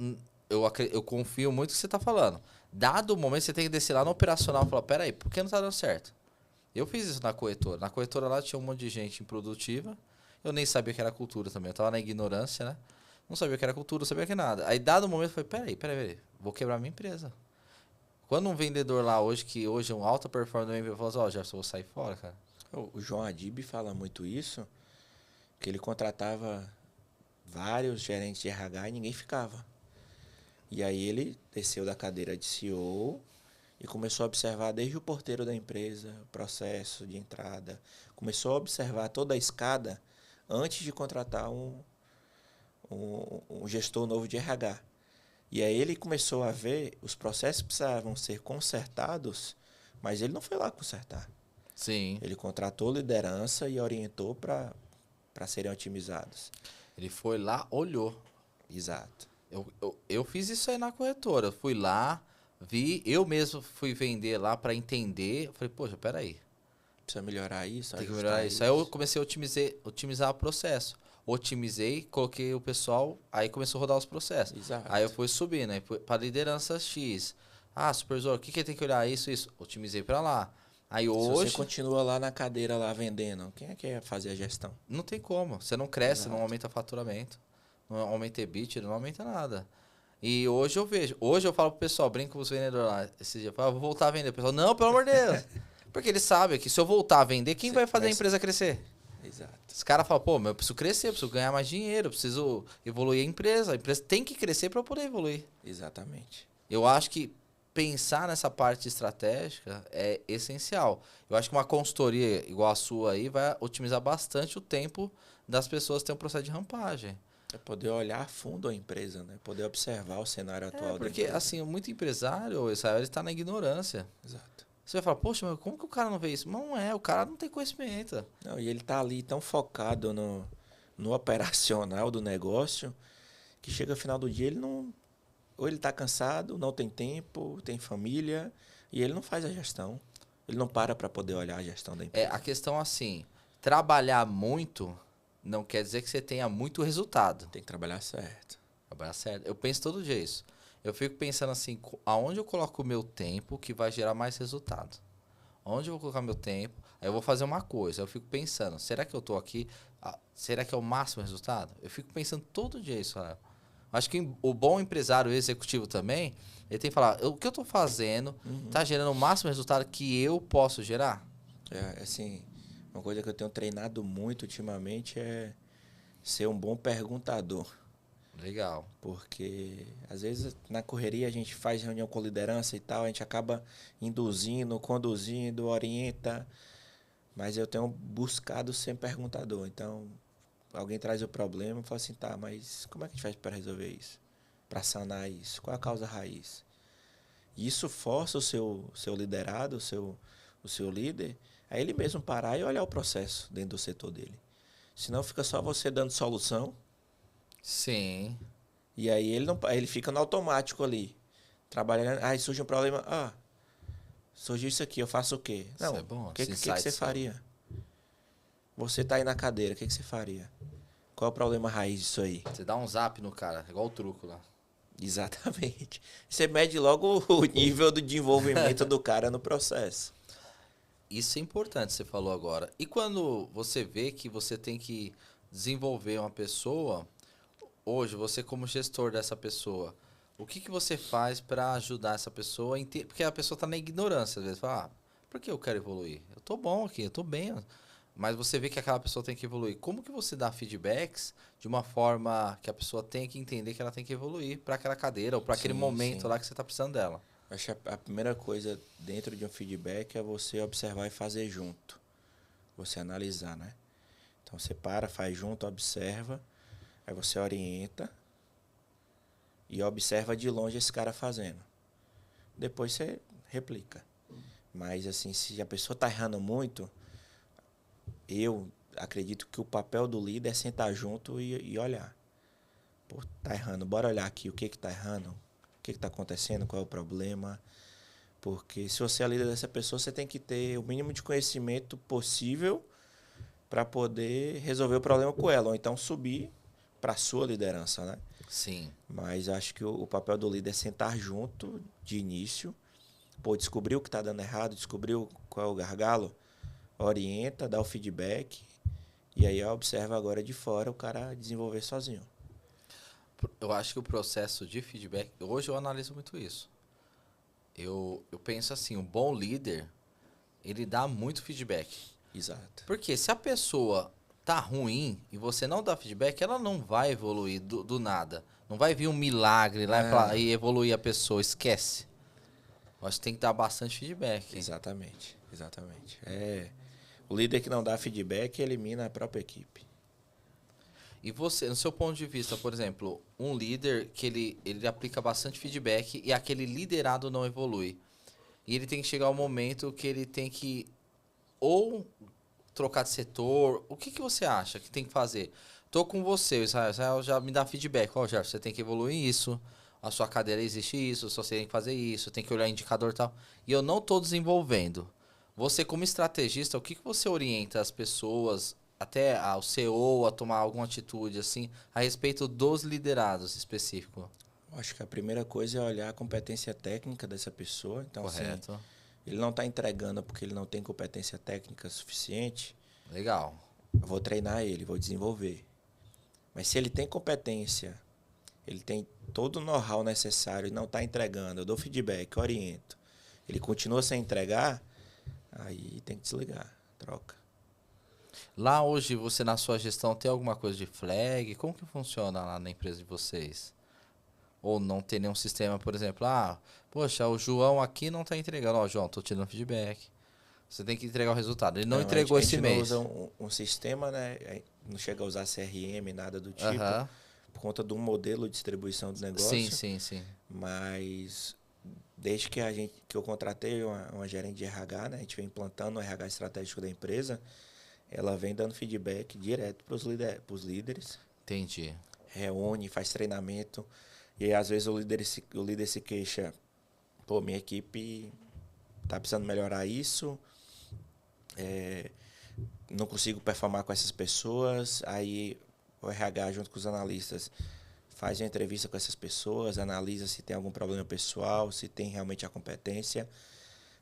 Eu confio muito no que você está falando. Dado o momento, você tem que descer lá no operacional e falar, peraí, por que não está dando certo? Eu fiz isso na corretora. Na corretora lá tinha um monte de gente improdutiva. Eu nem sabia que era cultura também. Eu estava na ignorância, né? Não sabia que era cultura, não sabia que nada. Aí, dado o momento, eu falei, peraí. Vou quebrar minha empresa. Quando um vendedor lá hoje, que hoje é um alta performance, falou assim, Jefferson, eu vou sair fora, cara. O João Adib fala muito isso, que ele contratava vários gerentes de RH e ninguém ficava. E aí ele desceu da cadeira de CEO e começou a observar desde o porteiro da empresa, o processo de entrada. Começou a observar toda a escada antes de contratar um gestor novo de RH. E aí ele começou a ver os processos que precisavam ser consertados, mas ele não foi lá consertar. Sim. Ele contratou liderança e orientou para serem otimizados. Ele foi lá, olhou. Exato. Eu fiz isso aí na corretora. Eu fui lá, vi, eu mesmo fui vender lá para entender. Eu falei, poxa, peraí. Precisa melhorar isso, Tem que melhorar isso. Aí eu comecei a otimizar o processo. Otimizei, coloquei o pessoal, aí começou a rodar os processos. Exato. Aí eu fui subindo, aí para liderança X. Ah, supervisor, o que tem que olhar? Isso. Otimizei para lá. Aí hoje... Se você continua lá na cadeira, lá vendendo, quem é que ia fazer a gestão? Não tem como. Você não cresce, Exato. não aumenta faturamento, não aumenta EBITDA, não aumenta nada. E hoje eu vejo. Hoje eu falo pro pessoal, brinco com os vendedores lá. Esse dia eu falo, vou voltar a vender. O pessoal, não, pelo amor de Deus. Porque eles sabem que se eu voltar a vender, quem vai fazer a empresa crescer? Exato. Os caras falam, pô, mas eu preciso crescer, eu preciso ganhar mais dinheiro, eu preciso evoluir a empresa. A empresa tem que crescer para eu poder evoluir. Exatamente. Eu acho que pensar nessa parte estratégica é essencial. Eu acho que uma consultoria igual a sua aí vai otimizar bastante o tempo das pessoas que têm um processo de rampagem. É poder olhar a fundo a empresa, né? Poder observar o cenário atual da Porque, empresa. assim, muito empresário, Israel, ele está na ignorância. Exato. Você vai falar, poxa, mas como que o cara não vê isso? Mas não é, o cara não tem conhecimento. Não, e ele tá ali tão focado no operacional do negócio que chega ao final do dia ele não... Ou ele tá cansado, não tem tempo, tem família e ele não faz a gestão. Ele não para poder olhar a gestão da empresa. A questão assim, trabalhar muito não quer dizer que você tenha muito resultado. Tem que trabalhar certo. Trabalhar certo. Eu penso todo dia isso. Eu fico pensando assim, aonde eu coloco o meu tempo que vai gerar mais resultado? Onde eu vou colocar meu tempo? Aí eu vou fazer uma coisa. Eu fico pensando, será que eu tô aqui? Será que é o máximo resultado? Eu fico pensando todo dia isso, Rael. Acho que o bom empresário executivo também, ele tem que falar, o que eu tô fazendo tá gerando o máximo resultado que eu posso gerar? É, assim, uma coisa que eu tenho treinado muito ultimamente é ser um bom perguntador. Legal. Porque, às vezes, na correria a gente faz reunião com liderança e tal, a gente acaba induzindo, conduzindo, orienta, mas eu tenho buscado ser perguntador. Então, alguém traz o problema e fala assim, tá, mas como é que a gente faz para resolver isso? Para sanar isso? Qual é a causa raiz? E isso força o seu liderado, o seu líder, a ele mesmo parar e olhar o processo dentro do setor dele. Senão fica só você dando solução. Sim. E aí ele fica no automático ali. Trabalhando. Aí surge um problema. Surgiu isso aqui, eu faço o quê? Não, Isso é bom. o que você faria? Você tá aí na cadeira, o que você faria? Qual é o problema raiz disso aí? Você dá um zap no cara, igual o truco lá. Exatamente. Você mede logo o nível do desenvolvimento do cara no processo. Isso é importante, você falou agora. E quando você vê que você tem que desenvolver uma pessoa, hoje, você como gestor dessa pessoa, o que você faz para ajudar essa pessoa? Porque a pessoa está na ignorância, às vezes. Fala, por que eu quero evoluir? Eu tô bom aqui, eu tô bem. Mas você vê que aquela pessoa tem que evoluir. Como que você dá feedbacks de uma forma que a pessoa tenha que entender que ela tem que evoluir para aquela cadeira ou para aquele momento lá que você está precisando dela? Acho que a primeira coisa dentro de um feedback é você observar e fazer junto. Você analisar, né? Então você faz junto, observa, aí você orienta e observa de longe esse cara fazendo. Depois você replica. Mas assim, se a pessoa está errando muito, eu acredito que o papel do líder é sentar junto e olhar. Pô, tá errando, bora olhar aqui o que tá errando. O que está acontecendo, qual é o problema. Porque se você é líder dessa pessoa, você tem que ter o mínimo de conhecimento possível para poder resolver o problema com ela. Ou então subir para a sua liderança, né? Sim. Mas acho que o papel do líder é sentar junto de início. Pô, descobrir o que está dando errado, descobrir qual é o gargalo, orienta, dá o feedback. E aí observa agora de fora o cara desenvolver sozinho. Eu acho que o processo de feedback... Hoje eu analiso muito isso. Eu penso assim, um bom líder, ele dá muito feedback. Exato. Porque se a pessoa tá ruim e você não dá feedback, ela não vai evoluir do nada. Não vai vir um milagre lá e evoluir a pessoa. Esquece. Mas tem que dar bastante feedback. Exatamente. O líder que não dá feedback elimina a própria equipe. E você, no seu ponto de vista, por exemplo, um líder que ele aplica bastante feedback e aquele liderado não evolui. E ele tem que chegar ao momento que ele tem que ou trocar de setor. O que você acha que tem que fazer? Tô com você, o Israel já me dá feedback. Ó, Gerson, você tem que evoluir isso. A sua cadeira existe isso, você tem que fazer isso, tem que olhar indicador e tal. E eu não tô desenvolvendo. Você, como estrategista, o que você orienta as pessoas, até ao CEO, a tomar alguma atitude assim, a respeito dos liderados específicos? Acho que a primeira coisa é olhar a competência técnica dessa pessoa. Então, Correto. assim, ele não está entregando porque ele não tem competência técnica suficiente. Legal. Eu vou treinar ele, vou desenvolver. Mas se ele tem competência, ele tem todo o know-how necessário e não está entregando, eu dou feedback, oriento, ele continua sem entregar, aí tem que desligar, troca. Lá hoje, você na sua gestão tem alguma coisa de flag? Como que funciona lá na empresa de vocês? Ou não tem nenhum sistema, por exemplo, poxa, o João aqui não está entregando. Ó, João, tô tirando feedback. Você tem que entregar o resultado. Ele não entregou esse mês. A gente não usa um sistema, né? Não chega a usar CRM, nada do tipo, por conta de um modelo de distribuição do negócio. Sim. Mas desde que eu contratei uma gerente de RH, né? A gente vem implantando o RH estratégico da empresa, ela vem dando feedback direto para os líderes. Entendi. Reúne, faz treinamento. E aí, às vezes o líder se queixa, pô, minha equipe tá precisando melhorar isso, não consigo performar com essas pessoas. Aí o RH, junto com os analistas, faz uma entrevista com essas pessoas, analisa se tem algum problema pessoal, se tem realmente a competência,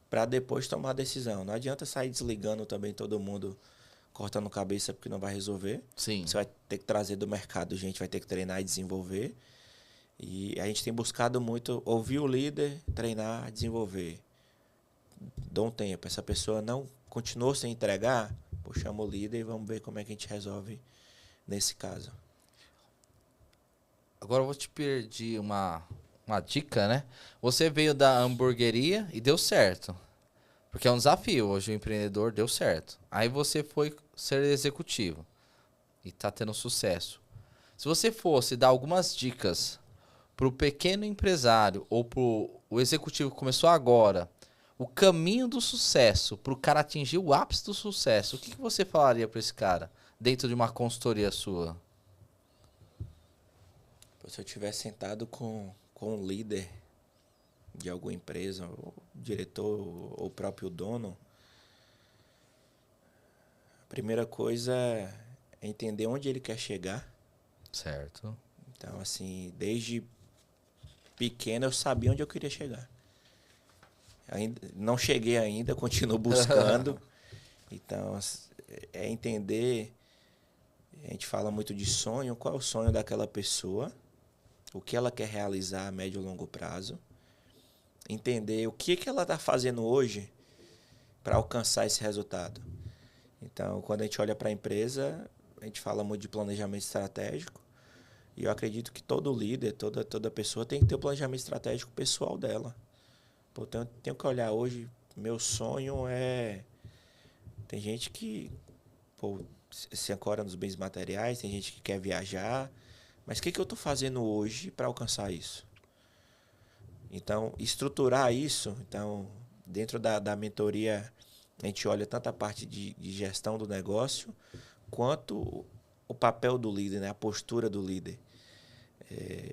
para depois tomar a decisão. Não adianta sair desligando também todo mundo, cortando cabeça, porque não vai resolver. Sim. Você vai ter que trazer do mercado, gente vai ter que treinar e desenvolver. E a gente tem buscado muito ouvir o líder, treinar, desenvolver. Dá um tempo. Essa pessoa não continuou sem entregar, pô, chama o líder e vamos ver como é que a gente resolve nesse caso. Agora eu vou te pedir uma dica, né? Você veio da hamburgueria e deu certo. Porque é um desafio. Hoje o empreendedor deu certo. Aí você foi ser executivo. E tá tendo sucesso. Se você fosse dar algumas dicas pro pequeno empresário ou pro o executivo que começou agora, o caminho do sucesso, pro cara atingir o ápice do sucesso, o que você falaria para esse cara dentro de uma consultoria sua? Se eu estiver sentado com um líder de alguma empresa, o diretor ou o próprio dono, a primeira coisa é entender onde ele quer chegar. Certo. Então, assim, desde pequeno eu sabia onde eu queria chegar. Ainda, não cheguei ainda, continuo buscando. Então, é entender, a gente fala muito de sonho, qual é o sonho daquela pessoa, o que ela quer realizar a médio e longo prazo, entender o que ela está fazendo hoje para alcançar esse resultado. Então, quando a gente olha para a empresa, a gente fala muito de planejamento estratégico, e eu acredito que todo líder, toda pessoa tem que ter o planejamento estratégico pessoal dela. Portanto, tenho que olhar hoje, meu sonho é... Tem gente que se ancora nos bens materiais, tem gente que quer viajar, mas o que eu estou fazendo hoje para alcançar isso? Então, estruturar isso, então, dentro da mentoria, a gente olha tanto a parte de gestão do negócio, quanto o papel do líder, né? A postura do líder.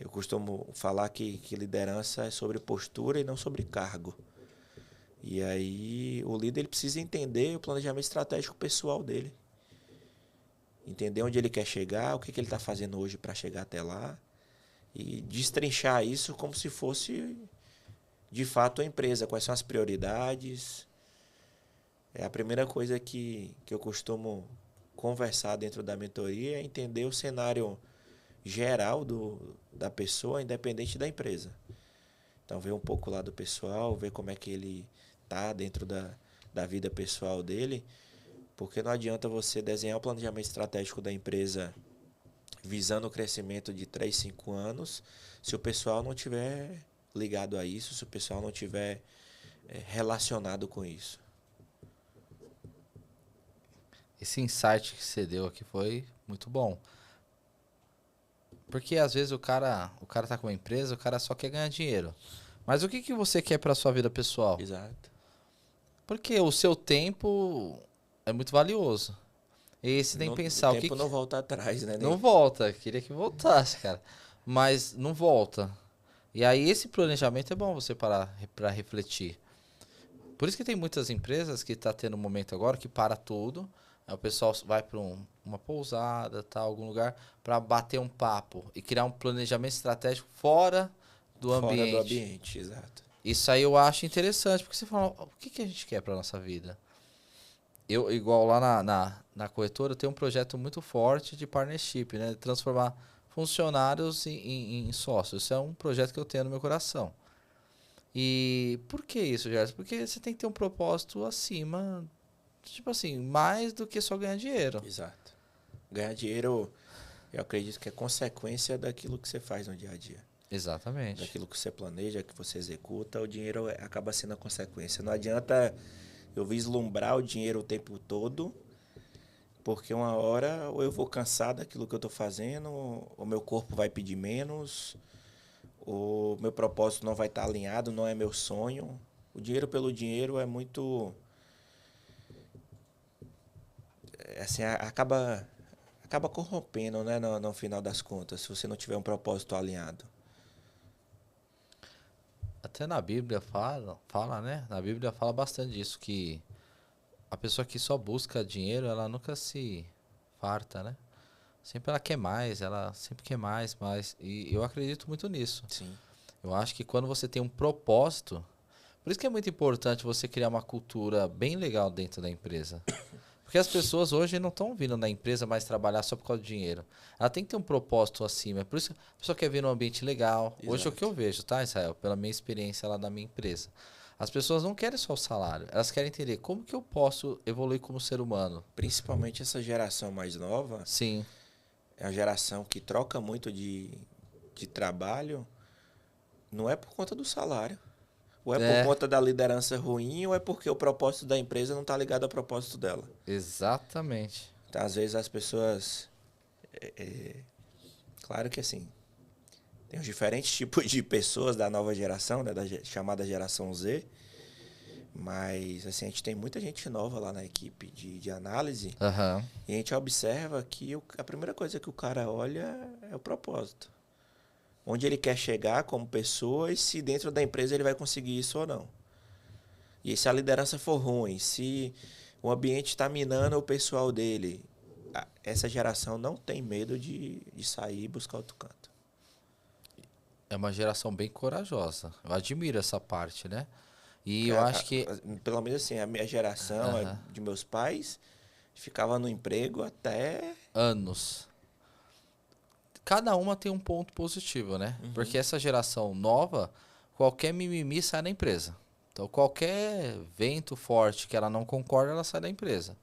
Eu costumo falar que liderança é sobre postura e não sobre cargo. E aí o líder ele precisa entender o planejamento estratégico pessoal dele. Entender onde ele quer chegar, o que ele está fazendo hoje para chegar até lá. E destrinchar isso como se fosse, de fato, a empresa. Quais são as prioridades. É a primeira coisa que eu costumo conversar dentro da mentoria, é entender o cenário geral da pessoa, independente da empresa. Então, ver um pouco lá do pessoal, ver como é que ele está dentro da vida pessoal dele, porque não adianta você desenhar o planejamento estratégico da empresa visando o crescimento de 3, 5 anos, se o pessoal não tiver ligado a isso, se o pessoal não tiver relacionado com isso. Esse insight que você deu aqui foi muito bom. Porque às vezes o cara tá com uma empresa, o cara só quer ganhar dinheiro. Mas o que que você quer para sua vida pessoal? Exato. Porque o seu tempo é muito valioso. E você tem que pensar O tempo não volta atrás, né? não volta. Queria que voltasse, cara. Mas não volta. E aí esse planejamento é bom você parar para refletir. Por isso que tem muitas empresas que tá tendo um momento agora que para tudo. Aí o pessoal vai para uma pousada, tá, algum lugar, para bater um papo e criar um planejamento estratégico fora do Fora do ambiente. ambiente, exato. Isso aí eu acho interessante, porque você fala, o que que a gente quer para nossa vida? Eu, igual lá na corretora, eu tenho um projeto muito forte de partnership, né? De transformar funcionários em sócios. Isso é um projeto que eu tenho no meu coração. E por que isso, Gerson? Porque você tem que ter um propósito acima, tipo assim, mais do que só ganhar dinheiro. Exato. Ganhar dinheiro, eu acredito que é consequência daquilo que você faz no dia a dia. Exatamente. Daquilo que você planeja, que você executa, o dinheiro acaba sendo a consequência. Não adianta eu vislumbrar o dinheiro o tempo todo, porque uma hora ou eu vou cansar daquilo que eu estou fazendo, o meu corpo vai pedir menos, o meu propósito não vai estar alinhado, não é meu sonho. O dinheiro pelo dinheiro é muito... Assim, acaba corrompendo, né, no final das contas, se você não tiver um propósito alinhado. Até na Bíblia fala, né? Na Bíblia fala bastante disso, que a pessoa que só busca dinheiro, ela nunca se farta, né? Sempre ela quer mais, ela sempre quer mais, mais. E eu acredito muito nisso. Sim. Eu acho que quando você tem um propósito, por isso que é muito importante você criar uma cultura bem legal dentro da empresa. Porque as pessoas hoje não estão vindo na empresa mais trabalhar só por causa do dinheiro. Ela tem que ter um propósito acima. É por isso que a pessoa quer vir num ambiente legal. Hoje é o que eu vejo, tá, Israel? Pela minha experiência lá na minha empresa. As pessoas não querem só o salário. Elas querem entender como que eu posso evoluir como ser humano. Principalmente essa geração mais nova, Sim. é uma geração que troca muito de trabalho, não é por conta do salário. Ou é por É, conta da liderança ruim, ou é porque o propósito da empresa não está ligado ao propósito dela. exatamente. Então, às vezes as pessoas... Claro que assim, tem os diferentes tipos de pessoas da nova geração, né, chamada geração Z, mas assim, a gente tem muita gente nova lá na equipe de análise, Aham. e a gente observa que a primeira coisa que o cara olha é o propósito. Onde ele quer chegar como pessoa e se dentro da empresa ele vai conseguir isso ou não. E se a liderança for ruim, se o ambiente está minando o pessoal dele, essa geração não tem medo de sair e buscar outro canto. É uma geração bem corajosa. Eu admiro essa parte, né? E eu acho que. Pelo menos assim, a minha geração Aham. de meus pais ficava no emprego até... Anos. Cada uma tem um ponto positivo, né? Porque essa geração nova, qualquer mimimi sai da empresa. Então, qualquer vento forte que ela não concorda, ela sai da empresa.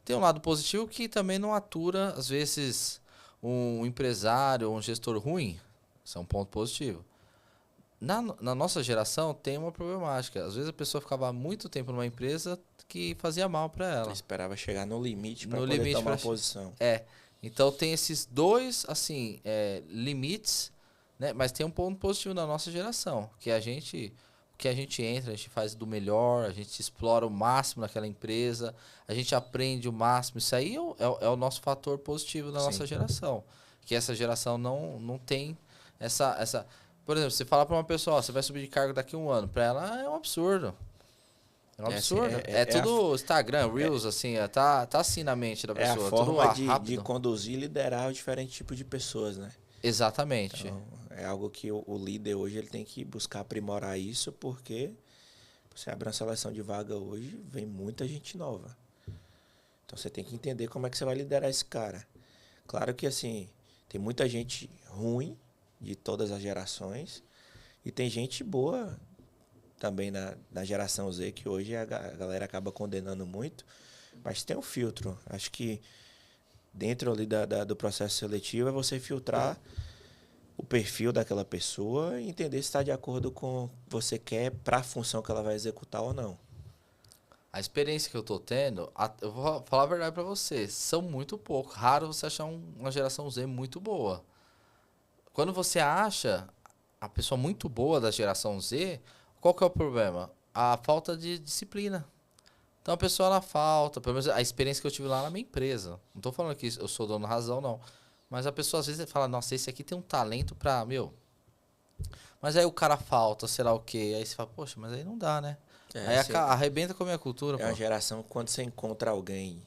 Tem um lado positivo que também não atura, às vezes, um empresário ou um gestor ruim. Isso é um ponto positivo. Na nossa geração, tem uma problemática. Às vezes a pessoa ficava muito tempo numa empresa que fazia mal para Eu ela. esperava chegar no limite para No poder limite tomar uma pra... posição. É. Então tem esses dois, assim, limites, né? Mas tem um ponto positivo na nossa geração, que o que a gente entra, a gente faz do melhor, a gente explora o máximo naquela empresa, a gente aprende o máximo. Isso aí é o nosso fator positivo da nossa Sim. geração. Que essa geração não tem essa... Por exemplo, você fala para uma pessoa, ó, você vai subir de cargo daqui a um ano. Para ela é um absurdo. É um Assim, absurdo. É tudo Instagram, Reels, assim, tá assim na mente da é a pessoa. Tudo forma de rápido. conduzir e liderar os diferentes tipos de pessoas, né? Exatamente. Então, é algo que o líder hoje ele tem que buscar aprimorar isso, porque você abre uma seleção de vaga hoje, vem muita gente nova. Então você tem que entender como é que você vai liderar esse cara. Claro que assim, tem muita gente ruim de todas as gerações e tem gente boa também na geração Z, que hoje a galera acaba condenando muito, mas tem um filtro. Acho que dentro ali do processo seletivo é você filtrar o perfil daquela pessoa e entender se está de acordo com o que você quer para a função que ela vai executar ou não. A experiência que eu tô tendo, eu vou falar a verdade pra você, são muito poucos. Raro você achar uma geração Z muito boa. Quando você acha a pessoa muito boa da geração Z, qual que é o problema? A falta de disciplina. Então a pessoa ela falta, pelo menos a experiência que eu tive lá na minha empresa. Não tô falando que eu sou dono da razão, não. Mas a pessoa às vezes fala, nossa, esse aqui tem um talento pra, meu. Mas aí o cara falta, sei lá o quê. Aí você fala, poxa, mas aí não dá, né? É, Aí assim, arrebenta com a minha cultura, é uma pô. geração que quando você encontra alguém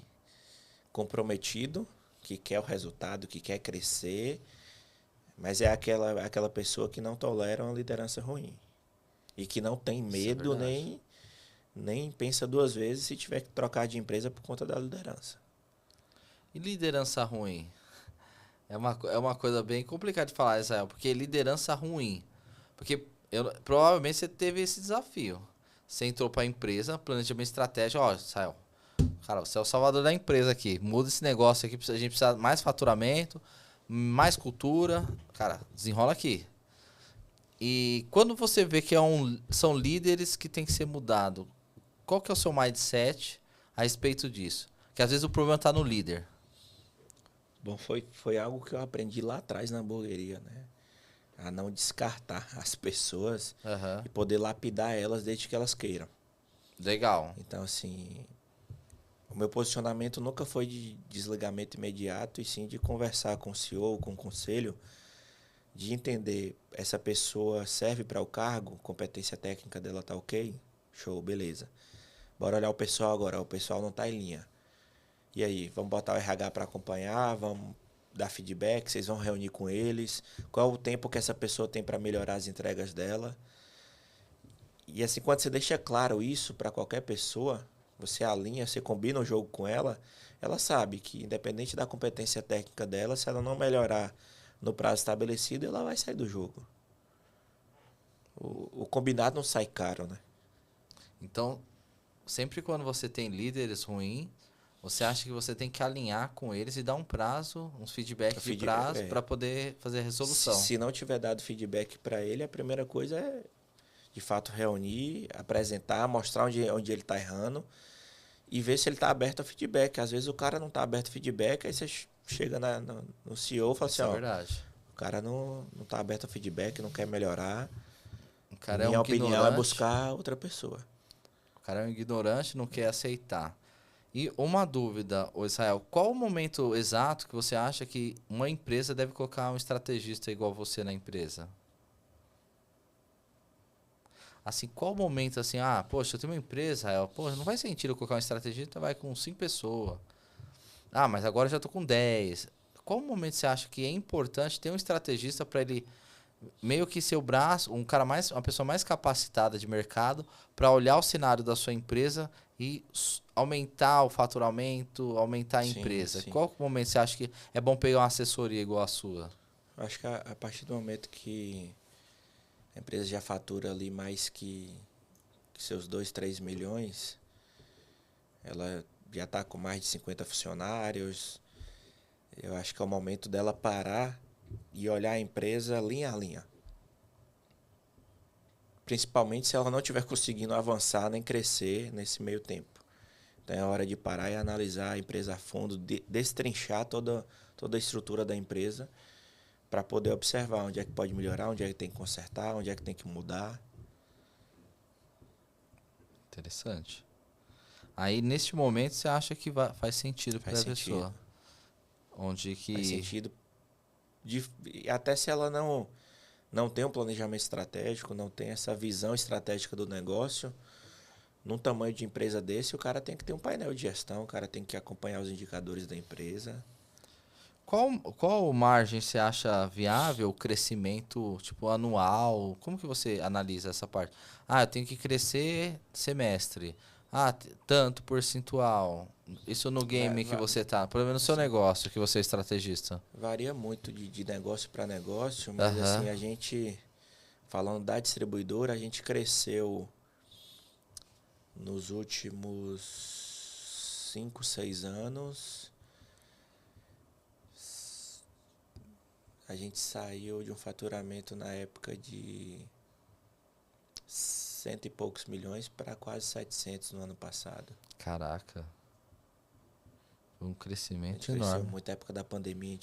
comprometido, que quer o resultado, que quer crescer, mas é aquela pessoa que não tolera uma liderança ruim. E que não tem Isso é medo verdade. nem pensa duas vezes se tiver que trocar de empresa por conta da liderança. E liderança ruim? É uma coisa bem complicada de falar, Israel, porque liderança ruim. Porque provavelmente você teve esse desafio. Você entrou para a empresa, planejamento estratégico, ó, Israel, cara, você é o salvador da empresa aqui. Muda esse negócio aqui, a gente precisa mais faturamento, mais cultura. Cara, desenrola aqui. E quando você vê que são líderes que tem que ser mudado, qual que é o seu mindset a respeito disso? Que às vezes o problema está no líder. Bom, foi algo que eu aprendi lá atrás na hamburgueria, né? A não descartar as pessoas Aham. e poder lapidar elas desde que elas queiram. Legal. Então, assim, o meu posicionamento nunca foi de desligamento imediato, e sim de conversar com o CEO, com o conselho, de entender essa pessoa serve para o cargo, competência técnica dela tá ok? Show, beleza. Bora olhar o pessoal agora, o pessoal não tá em linha. E aí, vamos botar o RH para acompanhar, vamos dar feedback, vocês vão reunir com eles, qual o tempo que essa pessoa tem para melhorar as entregas dela. E assim, quando você deixa claro isso para qualquer pessoa, você alinha, você combina o jogo com ela sabe que independente da competência técnica dela, se ela não melhorar no prazo estabelecido, ela vai sair do jogo. O combinado não sai caro, né? Então, sempre quando você tem líderes ruins, você acha que você tem que alinhar com eles e dar um prazo, uns feedback de prazo para poder fazer a resolução. Se não tiver dado feedback para ele, a primeira coisa é, de fato, reunir, apresentar, mostrar onde ele está errando e ver se ele está aberto a feedback. Às vezes o cara não está aberto a feedback, aí você chega no CEO e fala assim, Isso é ó, verdade. o cara não está aberto a feedback, não quer melhorar. O cara é um Minha opinião é ignorante, buscar outra pessoa. o cara é um ignorante, não quer aceitar. E uma dúvida, ô Israel, qual o momento exato que você acha que uma empresa deve colocar um estrategista igual você na empresa? Assim, qual momento assim, poxa, eu tenho uma empresa, Israel, poxa, não faz sentido eu colocar um estrategista, vai com 5 pessoas. Mas agora eu já tô com 10. Qual momento você acha que é importante ter um estrategista para ele meio que ser o braço, uma pessoa mais capacitada de mercado para olhar o cenário da sua empresa e aumentar o faturamento, aumentar a Sim, empresa? sim. Qual momento você acha que é bom pegar uma assessoria igual a sua? Acho que a partir do momento que a empresa já fatura ali mais que seus 2 3 milhões, ela já está com mais de 50 funcionários, eu acho que é o momento dela parar e olhar a empresa linha a linha. Principalmente se ela não estiver conseguindo avançar nem crescer nesse meio tempo. Então é hora de parar e analisar a empresa a fundo, destrinchar toda a estrutura da empresa para poder observar onde é que pode melhorar, onde é que tem que consertar, onde é que tem que mudar. Interessante. Aí, neste momento, você acha que faz sentido Faz para a sentido. pessoa. Onde Faz que. sentido. Até se ela não tem um planejamento estratégico, não tem essa visão estratégica do negócio, num tamanho de empresa desse, o cara tem que ter um painel de gestão, o cara tem que acompanhar os indicadores da empresa. Qual margem você acha viável o crescimento, tipo, anual? Como que você analisa essa parte? Eu tenho que crescer semestre. Tanto percentual. Isso no Va- game que va- você tá, pelo menos no seu assim, negócio, que você é estrategista. varia muito de negócio para negócio, mas Aham. assim, a gente, falando da distribuidora, a gente cresceu nos últimos 5 6 anos A gente saiu de um faturamento na época de 100 e poucos milhões para quase 700 no ano passado. Caraca. Um A crescimento gente cresceu enorme. muito na época da pandemia.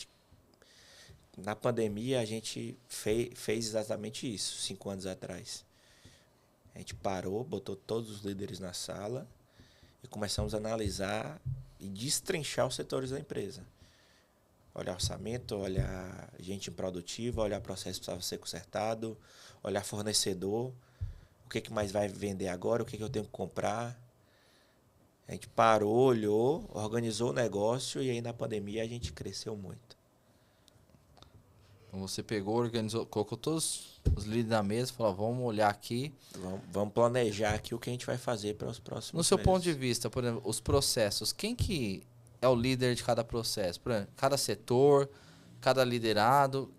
Na pandemia, a gente fez exatamente isso, 5 anos atrás. A gente parou, botou todos os líderes na sala e começamos a analisar e destrinchar os setores da empresa. Olhar orçamento, olhar gente improdutiva, olhar processo que precisava ser consertado, olhar fornecedor, o que mais vai vender agora, o que eu tenho que comprar. A gente parou, olhou, organizou o negócio e aí na pandemia a gente cresceu muito. Então você pegou, organizou, colocou todos os líderes na mesa, falou, vamos olhar aqui. Vamos planejar aqui o que a gente vai fazer para os próximos No seu meses. ponto de vista, por exemplo, os processos, quem que é o líder de cada processo? Por exemplo, cada setor, cada liderado,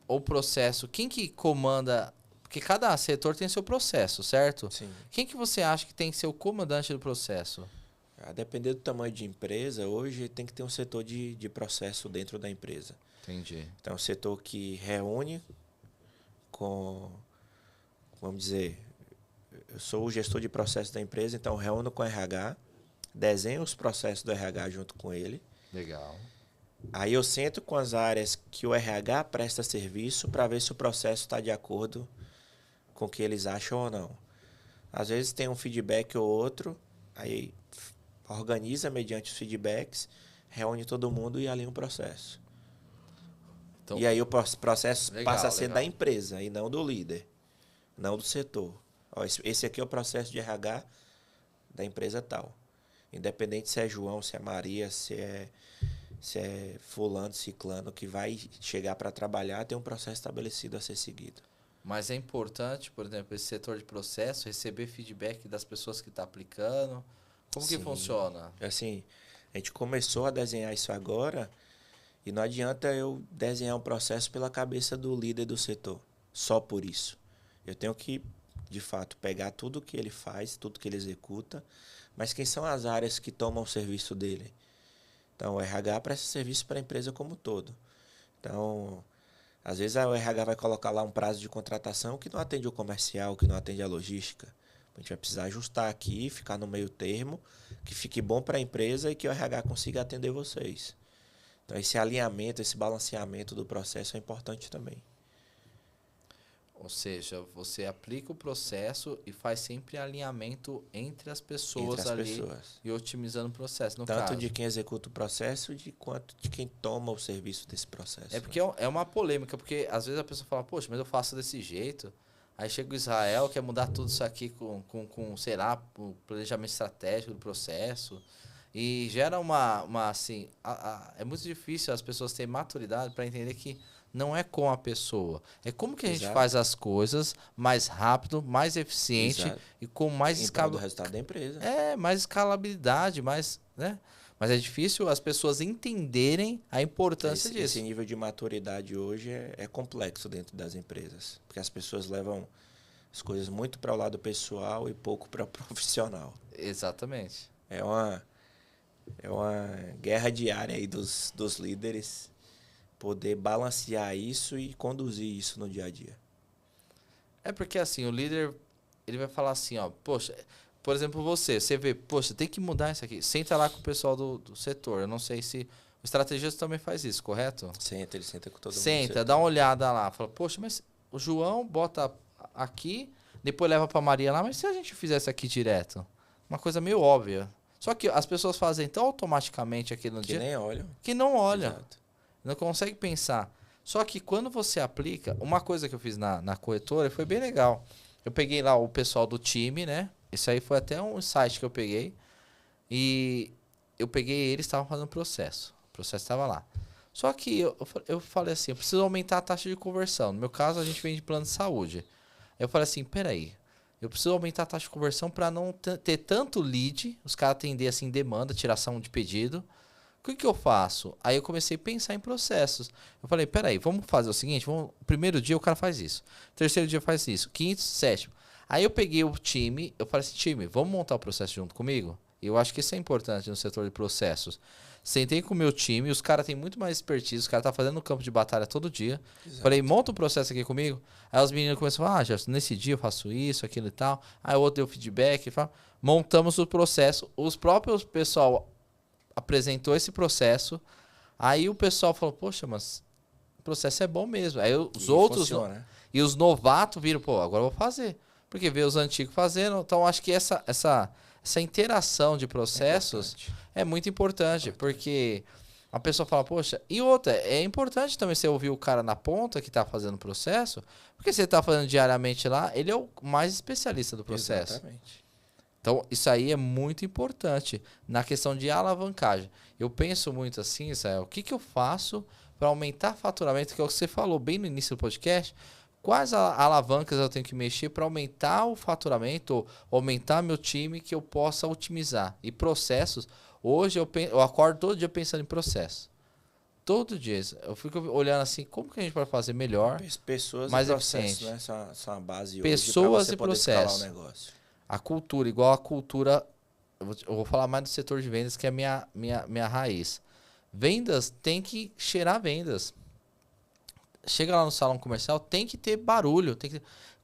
ou processo, quem que comanda? Porque cada setor tem seu processo, certo? Sim. Quem que você acha que tem que ser o comandante do processo? A depender do tamanho de empresa, hoje tem que ter um setor de processo dentro da empresa. Entendi. Então, é um setor que reúne com, vamos dizer, eu sou o gestor de processo da empresa, então reúno com o RH, desenho os processos do RH junto com ele. Legal. Aí eu sento com as áreas que o RH presta serviço para ver se o processo está de acordo com o que eles acham ou não. Às vezes tem um feedback ou outro, aí organiza mediante os feedbacks, reúne todo mundo e alinha o processo. Então, E aí o processo legal, passa a ser legal. da empresa e não do líder, não do setor. Ó, esse aqui é o processo de RH da empresa tal. Independente se é João, se é Maria, se é fulano, ciclano, que vai chegar para trabalhar, tem um processo estabelecido a ser seguido. Mas é importante, por exemplo, esse setor de processo, receber feedback das pessoas que estão aplicando. Como que Sim. funciona? Assim, a gente começou a desenhar isso agora e não adianta eu desenhar um processo pela cabeça do líder do setor, só por isso. Eu tenho que, de fato, pegar tudo que ele faz, tudo que ele executa, mas quem são as áreas que tomam o serviço dele? Então, o RH presta serviço para a empresa como um todo. Então, às vezes o RH vai colocar lá um prazo de contratação que não atende o comercial, que não atende a logística. A gente vai precisar ajustar aqui, ficar no meio termo, que fique bom para a empresa e que o RH consiga atender vocês. Então, esse alinhamento, esse balanceamento do processo é importante também. Ou seja, você aplica o processo e faz sempre alinhamento entre as pessoas Entre as ali pessoas. e otimizando o processo, no Tanto caso. de quem executa o processo quanto de quem toma o serviço desse processo. É porque é uma polêmica, porque às vezes a pessoa fala, poxa, mas eu faço desse jeito. Aí chega o Israel, quer mudar tudo isso aqui com sei lá, o planejamento estratégico do processo. E gera assim, é muito difícil as pessoas terem maturidade para entender que não é com a pessoa. É como que a gente Exato. faz as coisas mais rápido, mais eficiente Exato. e com mais Em prol do resultado da empresa. mais escalabilidade, mais, né? Mas é difícil as pessoas entenderem a importância disso. Esse nível de maturidade hoje é complexo dentro das empresas, porque as pessoas levam as coisas muito para o lado pessoal e pouco para o profissional. Exatamente. É uma guerra diária aí dos líderes poder balancear isso e conduzir isso no dia a dia. É porque assim, o líder, ele vai falar assim, ó, poxa, por exemplo, você vê, poxa, tem que mudar isso aqui. Senta lá com o pessoal do setor. Eu não sei se o estrategista também faz isso, correto? Ele senta com todo mundo. Senta, dá uma olhada lá, fala, poxa, mas o João bota aqui, depois leva pra Maria lá, mas se a gente fizesse aqui direto? Uma coisa meio óbvia. Só que as pessoas fazem tão automaticamente aquilo no Que dia nem olham. que não olham. Exato. Não consegue pensar. Só que quando você aplica, uma coisa que eu fiz na corretora foi bem legal. Eu peguei lá o pessoal do time, né? Esse aí foi até um site que eu peguei. E eu peguei eles, estavam fazendo processo. O processo estava lá. Só que eu falei assim, eu preciso aumentar a taxa de conversão. No meu caso, a gente vende plano de saúde. Eu falei assim, peraí. Eu preciso aumentar a taxa de conversão para não ter tanto lead, os caras atender assim demanda, tiração de pedido. O que eu faço? Aí eu comecei a pensar em processos. Eu falei, peraí, vamos fazer o seguinte, o primeiro dia o cara faz isso, o terceiro dia faz isso, quinto, sétimo. Aí eu peguei o time, eu falei assim, time, vamos montar o processo junto comigo? Eu acho que isso é importante no setor de processos. Sentei com o meu time, os caras têm muito mais expertise, os caras tá fazendo no campo de batalha todo dia. Exato. Falei, monta um processo aqui comigo. Aí os meninos começaram a falar, Gerson, nesse dia eu faço isso, aquilo e tal. Aí o outro deu feedback, montamos o processo. Os próprios pessoal apresentou esse processo. Aí o pessoal falou, poxa, mas o processo é bom mesmo. Aí os outros e os novatos viram, pô, agora eu vou fazer. Porque vê os antigos fazendo. Então acho que essa interação de processos é muito importante, porque a pessoa fala, poxa, e outra, é importante também você ouvir o cara na ponta que está fazendo o processo, porque você está fazendo diariamente lá, ele é o mais especialista do processo. Exatamente. Então, isso aí é muito importante na questão de alavancagem. Eu penso muito assim, Israel, o que eu faço para aumentar faturamento, que é o que você falou bem no início do podcast, quais alavancas eu tenho que mexer para aumentar o faturamento, ou aumentar meu time que eu possa otimizar. E processos, hoje eu acordo todo dia pensando em processo. Todo dia. Eu fico olhando assim, como que a gente pode fazer melhor, pessoas mais e processos, eficiente. né? São a base Pessoas hoje e para você poder escalar processos. o negócio. A cultura, igual a cultura, eu vou falar mais do setor de vendas, que é a minha raiz. Vendas tem que cheirar vendas. Chega lá no salão comercial, tem que ter barulho.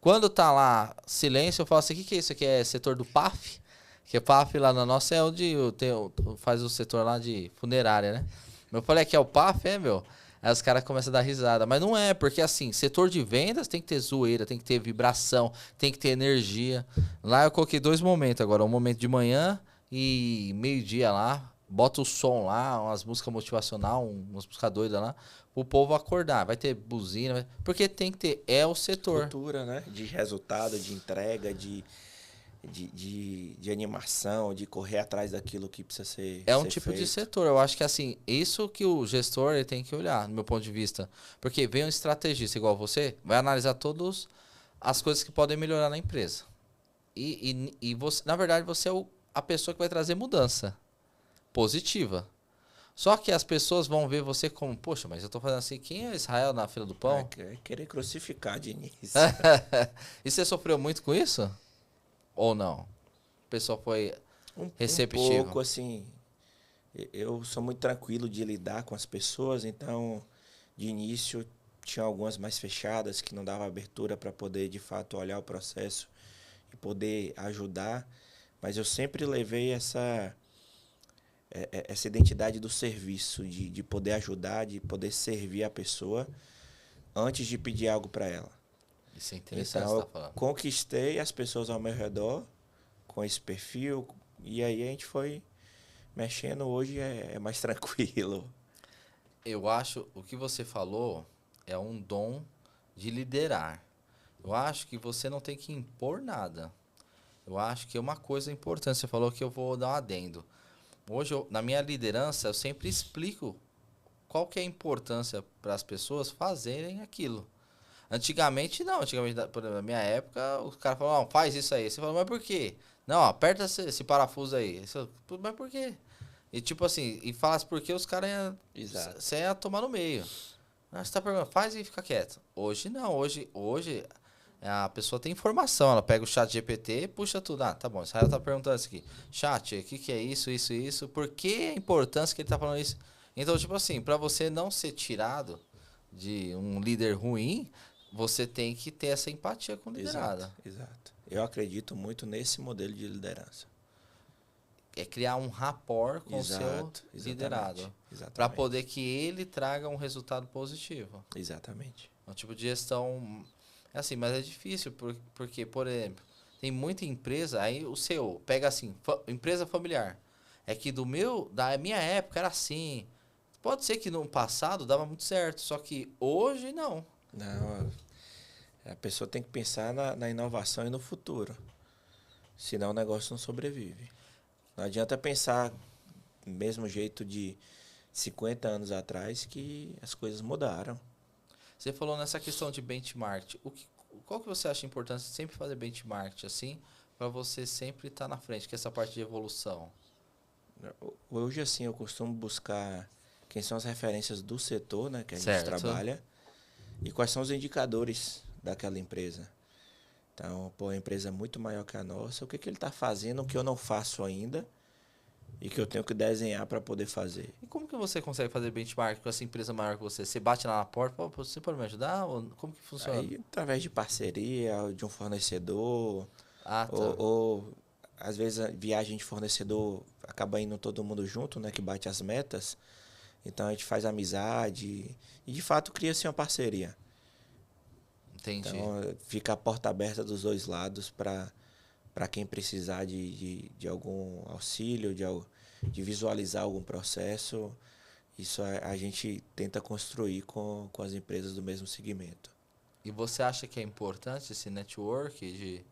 Quando tá lá silêncio, eu falo assim, o que é isso aqui? É setor do PAF? Que PAF lá na nossa é onde faz o setor lá de funerária, né? Eu falei, aqui é o PAF, meu? Aí os caras começam a dar risada. Mas não é, porque assim, setor de vendas tem que ter zoeira, tem que ter vibração, tem que ter energia. Lá eu coloquei 2 momentos agora. Um momento de manhã e meio-dia lá. Bota o som lá, umas músicas motivacional, umas músicas doidas lá, o povo acordar. Vai ter buzina, porque tem que ter, é o setor. Cultura, né? De resultado, de entrega, de animação, de correr atrás daquilo que precisa ser É um ser tipo feito. de setor. Eu acho que assim, isso que o gestor ele tem que olhar, no meu ponto de vista. Porque vem um estrategista igual você, vai analisar todas as coisas que podem melhorar na empresa. E você, na verdade, você é a pessoa que vai trazer mudança positiva. Só que as pessoas vão ver você como, poxa, mas eu tô fazendo assim, quem é Israel na fila do pão? É querer crucificar de início. E você sofreu muito com isso? Ou não? O pessoal foi receptivo? Um pouco, assim, eu sou muito tranquilo de lidar com as pessoas, então, de início, tinha algumas mais fechadas que não davam abertura para poder, de fato, olhar o processo e poder ajudar, mas eu sempre levei essa identidade do serviço, de poder ajudar, de poder servir a pessoa antes de pedir algo para ela. Isso é interessante Então, você tá falando. conquistei as pessoas ao meu redor com esse perfil, e aí a gente foi mexendo. Hoje é mais tranquilo. Eu acho, o que você falou é um dom de liderar. Eu acho que você não tem que impor nada. Eu acho que é uma coisa importante. Você falou que eu vou dar um adendo. Hoje, na minha liderança, eu sempre explico qual que é a importância para as pessoas fazerem aquilo. Antigamente, não. Antigamente, por exemplo, na minha época, os caras falavam, faz isso aí. Você fala, mas por quê? Não, aperta esse parafuso aí. Mas por quê? E tipo assim, e falasse por quê, os caras você ia tomar no meio. Você tá perguntando, faz e fica quieto. Hoje não, hoje a pessoa tem informação, ela pega o chat GPT, puxa tudo. Ah, tá bom, Israel tá perguntando isso aqui. Chat, o que é isso? Por que a importância que ele tá falando isso? Então, tipo assim, para você não ser tirado de um líder ruim, você tem que ter essa empatia com o liderado. Exato. Eu acredito muito nesse modelo de liderança. É criar um rapport com o seu liderado. Para poder que ele traga um resultado positivo. Exatamente. Um tipo de gestão... É assim, mas é difícil, porque, por exemplo, tem muita empresa, aí o seu, pega assim, empresa familiar. É que da minha época era assim. Pode ser que no passado dava muito certo, só que hoje não. Não, a pessoa tem que pensar na inovação e no futuro. Senão o negócio não sobrevive. Não adianta pensar do mesmo jeito de 50 anos atrás que as coisas mudaram. Você falou nessa questão de benchmark. Qual que você acha importante sempre fazer benchmark assim, para você sempre estar na frente, que é essa parte de evolução? Hoje, assim, eu costumo buscar quem são as referências do setor, né, que a Certo. gente trabalha, e quais são os indicadores daquela empresa. Então, a empresa é muito maior que a nossa, o que ele está fazendo, o que eu não faço ainda, e que eu tenho que desenhar para poder fazer. E como que você consegue fazer benchmark com essa empresa maior que você? Você bate lá na porta, pô, você pode me ajudar? Ou como que funciona? Aí, através de parceria, de um fornecedor, Ah, tá. ou às vezes a viagem de fornecedor acaba indo todo mundo junto, né, que bate as metas. Então a gente faz amizade e de fato cria-se uma parceria. Entendi. Então fica a porta aberta dos dois lados para quem precisar de algum auxílio, de visualizar algum processo. Isso a gente tenta construir com as empresas do mesmo segmento. E você acha que é importante esse network de...